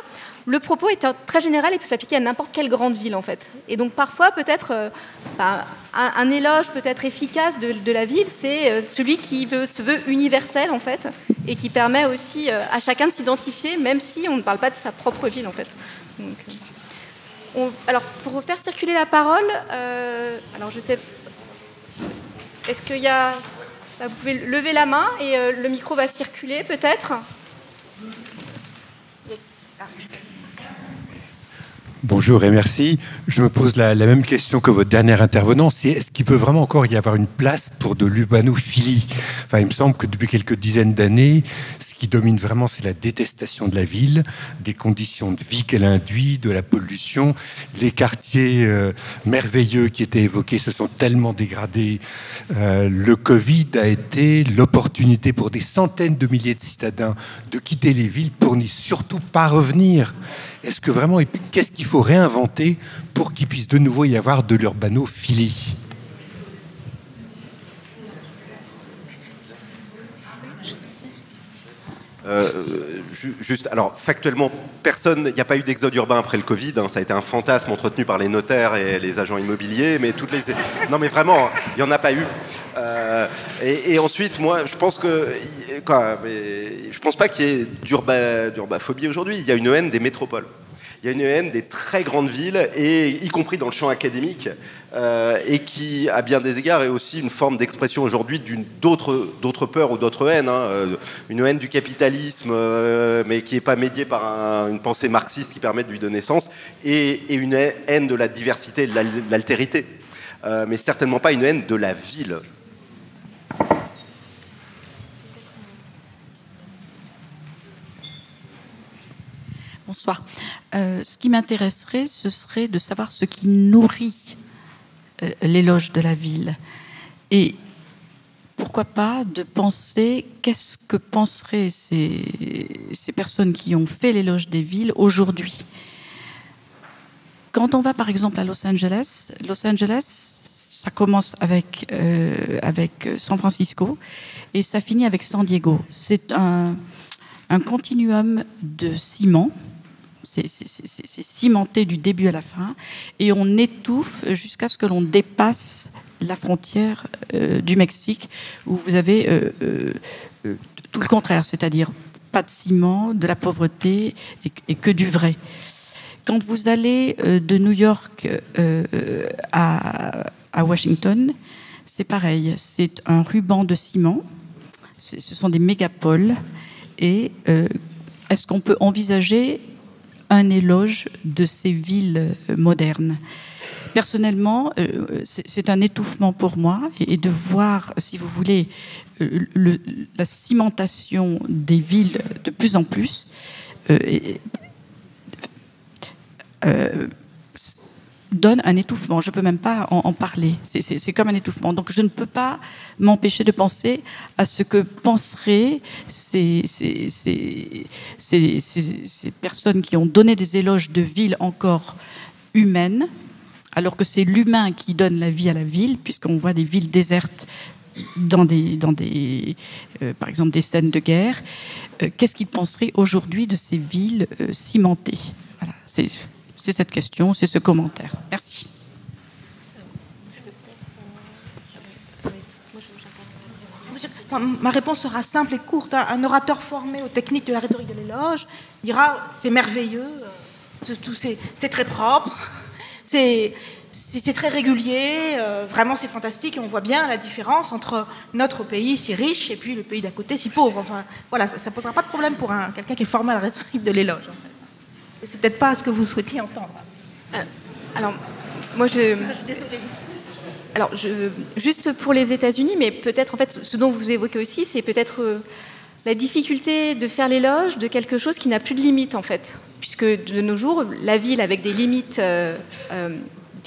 le propos est très général et peut s'appliquer à n'importe quelle grande ville, en fait. Et donc, parfois, peut-être, un éloge peut-être efficace de la ville, c'est celui qui se veut universel, en fait, et qui permet aussi à chacun de s'identifier, même si on ne parle pas de sa propre ville, en fait. Donc, alors, pour faire circuler la parole, alors je sais, est-ce qu'il y a... Là, vous pouvez lever la main et le micro va circuler, peut-être. Bonjour et merci. Je me pose la même question que votre dernier intervenant. C'est est-ce qu'il peut vraiment encore y avoir une place pour de l'urbanophilie ? Enfin, il me semble que depuis quelques dizaines d'années, ce qui domine vraiment, c'est la détestation de la ville, des conditions de vie qu'elle induit, de la pollution. Les quartiers merveilleux qui étaient évoqués se sont tellement dégradés. Le Covid a été l'opportunité pour des centaines de milliers de citadins de quitter les villes pour n'y surtout pas revenir. Est-ce que vraiment, qu'est-ce qu'il faut réinventer pour qu'il puisse de nouveau y avoir de l'urbanophilie ? Juste, alors factuellement, il n'y a pas eu d'exode urbain après le Covid. Hein, ça a été un fantasme entretenu par les notaires et les agents immobiliers, mais non, mais vraiment, il n'y en a pas eu. Et ensuite, moi, je pense pas qu'il y ait d'urbaphobie aujourd'hui. Il y a une haine des métropoles. Il y a une haine des très grandes villes, et y compris dans le champ académique, et qui, à bien des égards, est aussi une forme d'expression aujourd'hui d'autres peurs ou d'autres haines. Hein, une haine du capitalisme, mais qui n'est pas médiée par une pensée marxiste qui permet de lui donner sens, et une haine de la diversité, de l'altérité. Mais certainement pas une haine de la ville. Bonsoir. Ce qui m'intéresserait, ce serait de savoir ce qui nourrit l'éloge de la ville. Et pourquoi pas de penser qu'est-ce que penseraient ces personnes qui ont fait l'éloge des villes aujourd'hui. Quand on va par exemple à Los Angeles, ça commence avec San Francisco et ça finit avec San Diego. C'est un continuum de ciment. C'est cimenté du début à la fin, et on étouffe jusqu'à ce que l'on dépasse la frontière du Mexique, où vous avez tout le contraire, c'est-à-dire pas de ciment, de la pauvreté et que du vrai. Quand vous allez de New York à Washington, c'est pareil, c'est un ruban de ciment, ce sont des mégapoles, et est-ce qu'on peut envisager un éloge de ces villes modernes? Personnellement, c'est un étouffement pour moi, et de voir, si vous voulez, la cimentation des villes de plus en plus donne un étouffement. Je ne peux même pas en parler. C'est comme un étouffement. Donc je ne peux pas m'empêcher de penser à ce que penseraient ces personnes qui ont donné des éloges de villes encore humaines, alors que c'est l'humain qui donne la vie à la ville, puisqu'on voit des villes désertes par exemple des scènes de guerre. Qu'est-ce qu'ils penseraient aujourd'hui de ces villes cimentées? Voilà, c'est cette question, c'est ce commentaire. Merci. Ma réponse sera simple et courte. Un orateur formé aux techniques de la rhétorique de l'éloge dira c'est merveilleux, c'est très propre, c'est c'est très régulier, vraiment c'est fantastique, et on voit bien la différence entre notre pays si riche et puis le pays d'à côté si pauvre. Enfin, voilà, ça ne posera pas de problème pour quelqu'un qui est formé à la rhétorique de l'éloge. En fait. Et c'est peut-être pas ce que vous souhaitiez entendre. Alors, moi je... Désolée. Alors, juste pour les États-Unis, mais peut-être en fait ce dont vous évoquez aussi, c'est peut-être la difficulté de faire l'éloge de quelque chose qui n'a plus de limites en fait, puisque de nos jours, la ville avec des limites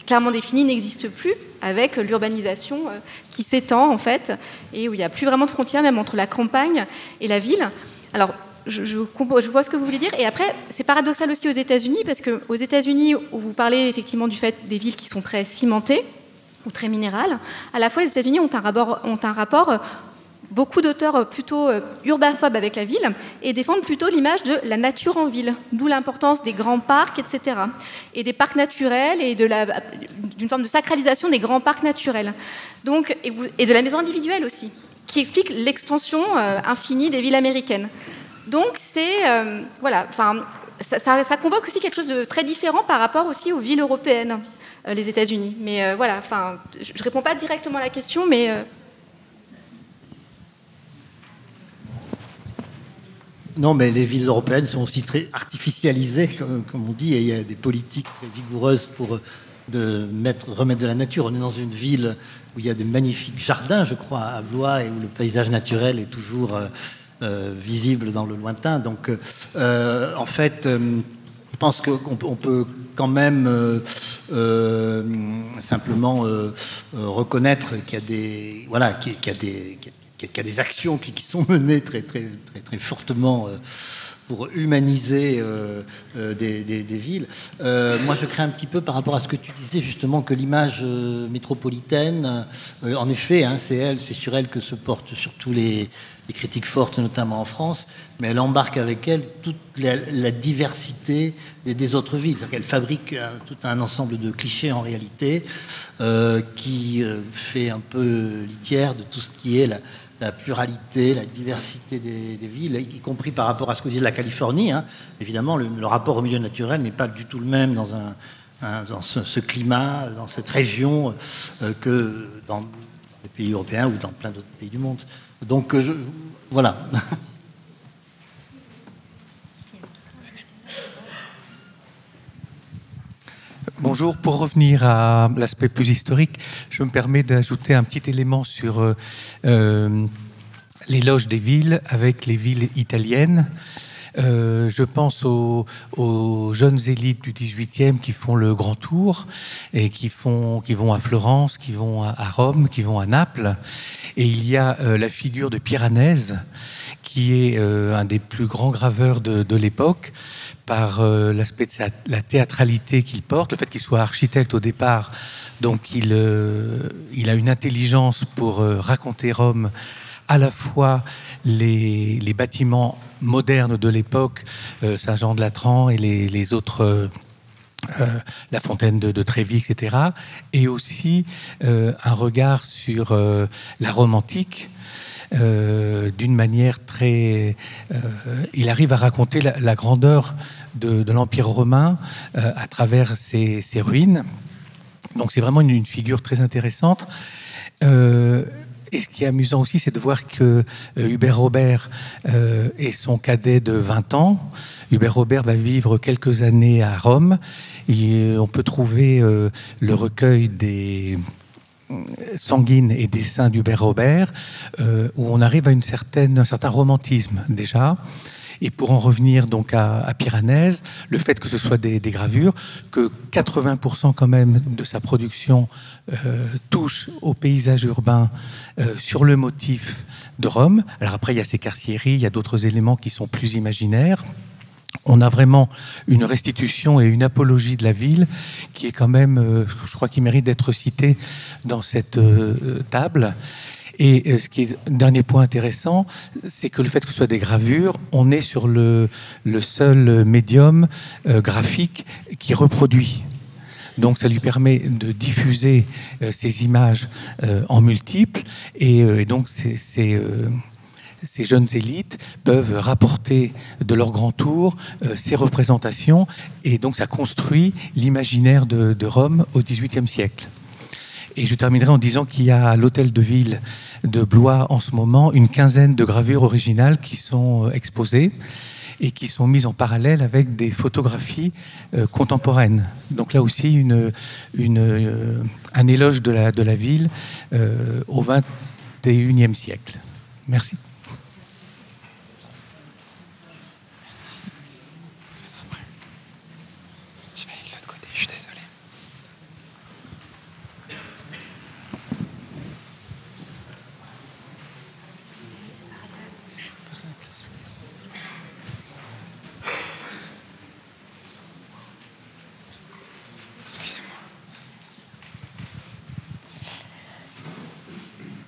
clairement définies n'existe plus, avec l'urbanisation qui s'étend en fait, et où il n'y a plus vraiment de frontières même entre la campagne et la ville. Alors, je vois ce que vous voulez dire. Et après, c'est paradoxal aussi aux États-Unis, parce qu'aux États-Unis, où vous parlez effectivement du fait des villes qui sont très cimentées ou très minérales, à la fois les États-Unis ont un rapport beaucoup d'auteurs plutôt urbaphobes avec la ville et défendent plutôt l'image de la nature en ville, d'où l'importance des grands parcs, etc. Et des parcs naturels et d'une forme de sacralisation des grands parcs naturels. Donc, et de la maison individuelle aussi, qui explique l'extension infinie des villes américaines. Donc c'est voilà, enfin ça convoque aussi quelque chose de très différent par rapport aussi aux villes européennes, les États-Unis. Mais voilà, enfin je réponds pas directement à la question, mais Non, mais les villes européennes sont aussi très artificialisées, comme on dit, et il y a des politiques très vigoureuses pour remettre de la nature. On est dans une ville où il y a des magnifiques jardins, je crois, à Blois, et où le paysage naturel est toujours visible dans le lointain. Donc, en fait, je pense qu'on peut quand même simplement reconnaître qu'il y a des, voilà, qu'il y a des actions qui sont menées très fortement pour humaniser des villes. Moi, je crains un petit peu par rapport à ce que tu disais, justement, que l'image métropolitaine, en effet, hein, c'est sur elle que se portent surtout les critiques fortes, notamment en France, mais elle embarque avec elle toute la diversité des autres villes. C'est-à-dire qu'elle fabrique tout un ensemble de clichés, en réalité, qui fait un peu litière de tout ce qui est la pluralité, la diversité des villes, y compris par rapport à ce que dit la Californie. Hein. Évidemment, le rapport au milieu naturel n'est pas du tout le même dans ce climat, dans cette région, que dans les pays européens ou dans plein d'autres pays du monde. Donc, voilà. Bonjour, pour revenir à l'aspect plus historique, je me permets d'ajouter un petit élément sur l'éloge des villes avec les villes italiennes. Je pense aux jeunes élites du XVIIIe qui font le grand tour et qui vont à Florence, qui vont à Rome, qui vont à Naples. Et il y a la figure de Piranèse, qui est un des plus grands graveurs de l'époque, par l'aspect de la théâtralité qu'il porte, le fait qu'il soit architecte au départ. Donc il a une intelligence pour raconter Rome, à la fois les bâtiments modernes de l'époque, Saint-Jean-de-Latran et les autres, la fontaine de Trévis, etc., et aussi un regard sur la Rome antique, d'une manière très... il arrive à raconter la grandeur de l'Empire romain à travers ses ruines. Donc c'est vraiment une figure très intéressante. Et ce qui est amusant aussi, c'est de voir que Hubert Robert est son cadet de 20 ans. Hubert Robert va vivre quelques années à Rome. Et on peut trouver le recueil des sanguines et dessins d'Hubert Robert, où on arrive à un certain romantisme déjà. Et pour en revenir donc à Piranèse, le fait que ce soit des gravures, que 80% quand même de sa production touche au paysage urbain sur le motif de Rome. Alors après, il y a ses quartiéries, il y a d'autres éléments qui sont plus imaginaires. On a vraiment une restitution et une apologie de la ville qui est quand même, je crois, qui mérite d'être citée dans cette table. Et ce qui est un dernier point intéressant, c'est que le fait que ce soit des gravures, on est sur le seul médium graphique qui reproduit. Donc ça lui permet de diffuser ces images en multiples. Et donc ces jeunes élites peuvent rapporter de leur grand tour ces représentations, et donc ça construit l'imaginaire de Rome au XVIIIe siècle. Et je terminerai en disant qu'il y a à l'hôtel de ville de Blois en ce moment une quinzaine de gravures originales qui sont exposées et qui sont mises en parallèle avec des photographies contemporaines. Donc là aussi, un éloge de la ville au XXIe siècle. Merci. Je vais aller de l'autre côté, je suis désolé.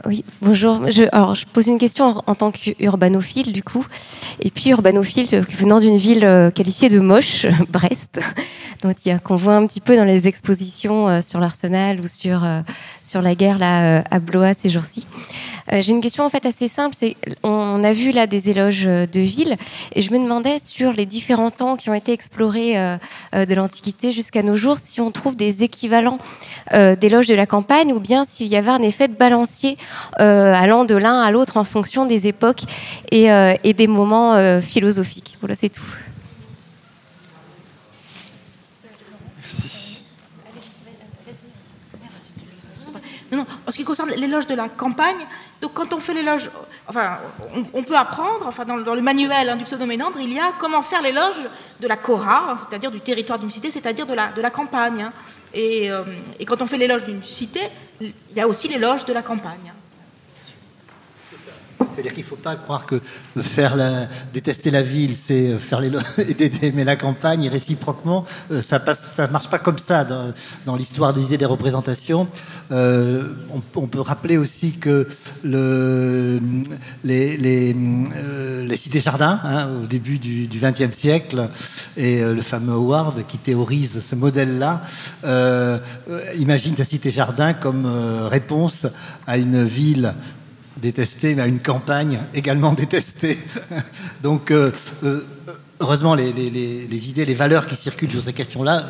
Oui, bonjour. Je pose une question en tant qu'urbanophile, du coup. Et puis urbanophile venant d'une ville qualifiée de moche, Brest, qu'on voit un petit peu dans les expositions sur l'Arsenal ou sur la guerre là, à Blois ces jours-ci. J'ai une question en fait assez simple. On a vu là des éloges de ville, et je me demandais sur les différents temps qui ont été explorés de l'Antiquité jusqu'à nos jours, si on trouve des équivalents d'éloges de la campagne, ou bien s'il y avait un effet de balancier allant de l'un à l'autre en fonction des époques et des moments philosophiques. Voilà, c'est tout. Merci. Non, en ce qui concerne l'éloge de la campagne, donc quand on fait l'éloge, enfin, on peut apprendre, enfin, dans le manuel du pseudo-Ménandre, il y a comment faire l'éloge de la Cora, c'est-à-dire du territoire d'une cité, c'est-à-dire de la campagne. Et quand on fait l'éloge d'une cité, il y a aussi l'éloge de la campagne. C'est-à-dire qu'il ne faut pas croire que détester la ville, c'est faire aimer la campagne, et réciproquement, ça ne marche pas comme ça dans l'histoire des idées des représentations. On peut rappeler aussi que les cités-jardins, au début du XXe siècle, et le fameux Howard qui théorise ce modèle-là, imagine sa cité-jardin comme réponse à une ville détestée, mais à une campagne également détestée. Donc, heureusement, les idées, les valeurs qui circulent sur ces questions-là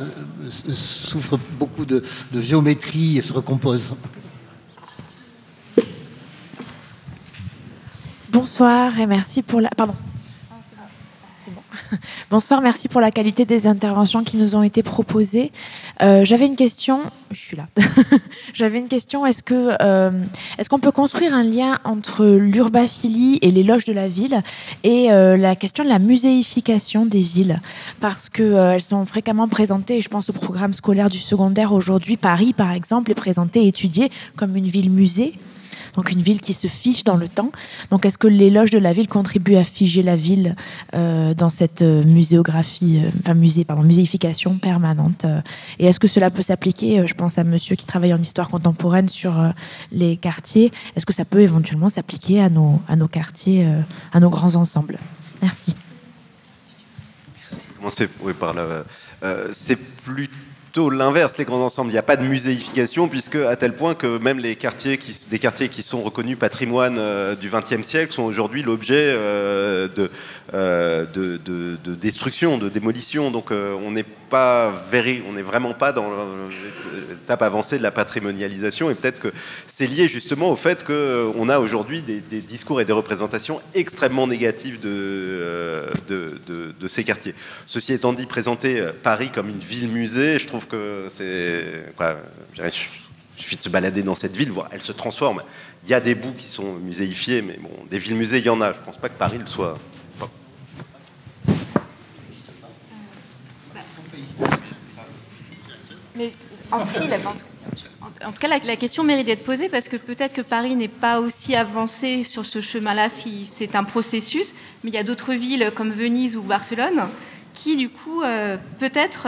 souffrent beaucoup de géométrie et se recomposent. Bonsoir et merci pour la... Pardon. C'est bon. Bonsoir, merci pour la qualité des interventions qui nous ont été proposées. J'avais une question... Je suis là. J'avais une question. Est-ce qu'on peut construire un lien entre l'urbaphilie et l'éloge de la ville et la question de la muséification des villes? Parce qu'elles sont fréquemment présentées, et je pense au programme scolaire du secondaire aujourd'hui. Paris, par exemple, est présenté, étudié comme une ville-musée. Donc une ville qui se fige dans le temps. Donc est-ce que l'éloge de la ville contribue à figer la ville dans cette muséification permanente et est-ce que cela peut s'appliquer, je pense à monsieur qui travaille en histoire contemporaine sur les quartiers, est-ce que ça peut éventuellement s'appliquer à nos quartiers, à nos grands ensembles? Merci. C'est plutôt l'inverse, les grands ensembles. Il n'y a pas de muséification, puisque à tel point que même des quartiers qui sont reconnus patrimoine du XXe siècle sont aujourd'hui l'objet de destruction, de démolition. Donc on n'est vraiment pas dans l'étape avancée de la patrimonialisation, et peut-être que c'est lié justement au fait qu'on a aujourd'hui des discours et des représentations extrêmement négatives de ces quartiers. Ceci étant dit, présenter Paris comme une ville-musée, je trouve que c'est... il suffit de se balader dans cette ville, voir, elle se transforme. Il y a des bouts qui sont muséifiés, mais bon, des villes-musées, il y en a. Je ne pense pas que Paris le soit. Mais en tout cas, la question mérite d'être posée, parce que peut-être que Paris n'est pas aussi avancé sur ce chemin-là si c'est un processus, mais il y a d'autres villes comme Venise ou Barcelone qui, du coup, peut-être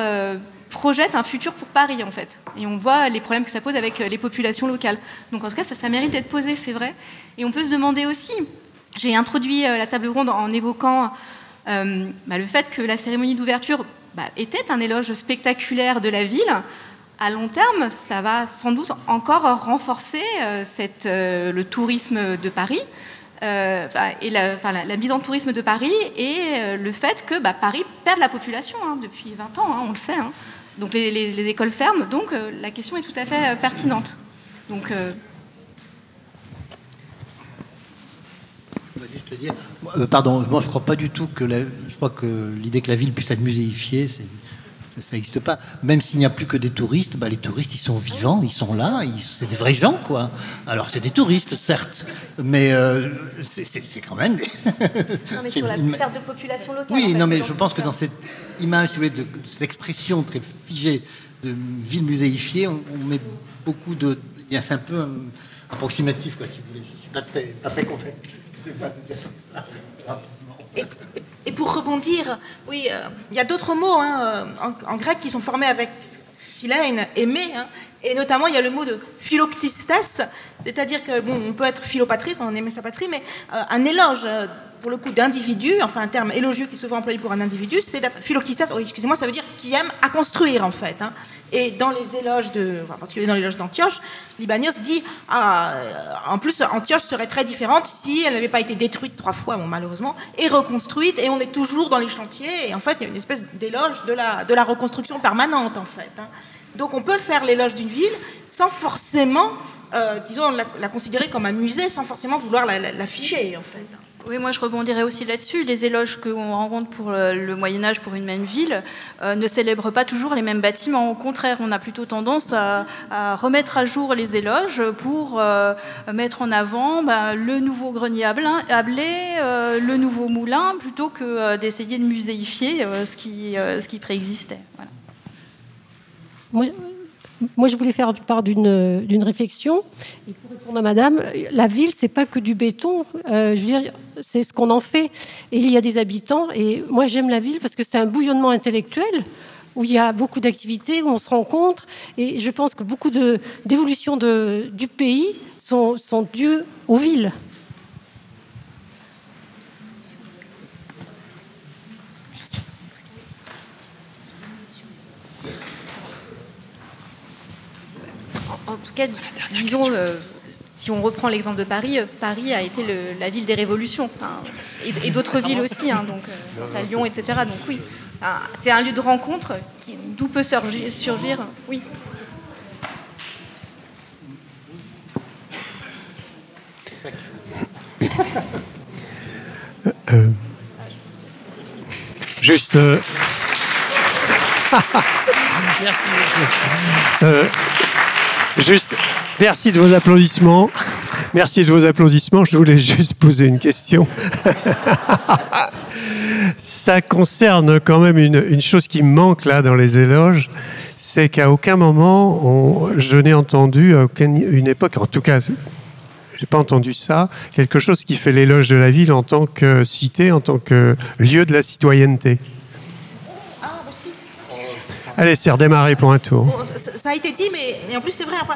projettent un futur pour Paris, en fait. Et on voit les problèmes que ça pose avec les populations locales. Donc, en tout cas, ça mérite d'être posé, c'est vrai. Et on peut se demander aussi, j'ai introduit la table ronde en évoquant le fait que la cérémonie d'ouverture était un éloge spectaculaire de la ville. À long terme, ça va sans doute encore renforcer le tourisme de Paris. et la mise en tourisme de Paris et le fait que Paris perd la population depuis 20 ans, on le sait. Donc les écoles ferment, donc la question est tout à fait pertinente. Donc, je vais juste te dire, pardon, moi je crois pas du tout que je crois que l'idée que la ville puisse être muséifiée, ça n'existe pas. Même s'il n'y a plus que des touristes, les touristes, ils sont vivants, ils sont là, c'est des vrais gens, quoi. Alors, c'est des touristes, certes, mais c'est quand même... Non, mais sur la perte de population locale... Oui, non, mais je pense que dans cette image, si vous voulez, de cette expression très figée de ville muséifiée, on met beaucoup de... C'est un peu approximatif, quoi, si vous voulez. Je ne suis pas très convaincu. Excusez-moi de dire ça. Et pour rebondir, oui, il y a d'autres mots en grec qui sont formés avec philein, aimer, et notamment il y a le mot de philoktistes, c'est-à-dire que on peut être philopatris, on aimait sa patrie, mais un éloge pour le coup d'individu, enfin un terme élogieux qui est souvent employé pour un individu, c'est philoktistes, excusez-moi, ça veut dire qui aime à construire en fait. Et dans les éloges en particulier dans l'éloge d'Antioche, Libanios dit en plus Antioche serait très différente si elle n'avait pas été détruite 3 fois, malheureusement, et reconstruite, et on est toujours dans les chantiers, et en fait il y a une espèce d'éloge de la reconstruction permanente en fait. Donc on peut faire l'éloge d'une ville sans forcément, disons, la considérer comme un musée, sans forcément vouloir la figer en fait. Oui, moi je rebondirais aussi là-dessus. Les éloges qu'on rencontre pour le Moyen-Âge, pour une même ville, ne célèbrent pas toujours les mêmes bâtiments. Au contraire, on a plutôt tendance à remettre à jour les éloges pour mettre en avant le nouveau grenier à blé, le nouveau moulin, plutôt que d'essayer de muséifier ce qui préexistait. Voilà. Moi, je voulais faire part d'une réflexion. Et pour répondre à madame, la ville, c'est pas que du béton. Je veux dire, c'est ce qu'on en fait. Et il y a des habitants. Et moi, j'aime la ville parce que c'est un bouillonnement intellectuel où il y a beaucoup d'activités, où on se rencontre. Et je pense que beaucoup d'évolutions du pays sont dues aux villes. En tout cas, disons, si on reprend l'exemple de Paris, Paris a été la ville des révolutions, et d'autres villes aussi, donc à Lyon, etc. Donc oui, c'est un lieu de rencontre d'où peut surgir, oui. Juste... Merci. Juste, merci de vos applaudissements. Merci de vos applaudissements. Je voulais juste poser une question. Ça concerne quand même une chose qui me manque là dans les éloges, c'est qu'à aucun moment je n'ai entendu, à une époque, en tout cas, j'ai pas entendu ça, quelque chose qui fait l'éloge de la ville en tant que cité, en tant que lieu de la citoyenneté. Allez, c'est redémarré pour un tour. Bon, ça a été dit, mais en plus c'est vrai. Enfin,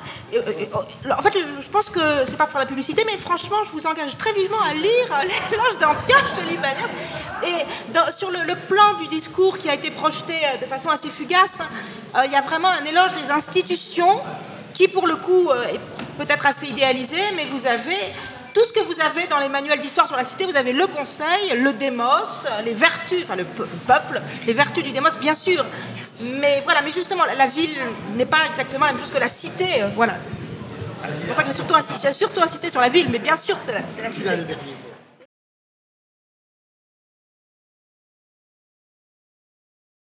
en fait, je pense que c'est pas pour la publicité, mais franchement, je vous engage très vivement à lire l'éloge d'Antioche de Libanios. Et sur le plan du discours qui a été projeté de façon assez fugace, il y a vraiment un éloge des institutions qui, pour le coup, est peut-être assez idéalisé, mais vous avez tout ce que vous avez dans les manuels d'histoire sur la cité. Vous avez le conseil, le démos, les vertus, enfin le peuple, les vertus du démos, bien sûr. Mais voilà, mais justement, la ville n'est pas exactement la même chose que la cité. Voilà. C'est pour ça que j'ai surtout insisté sur la ville, mais bien sûr, c'est la cité.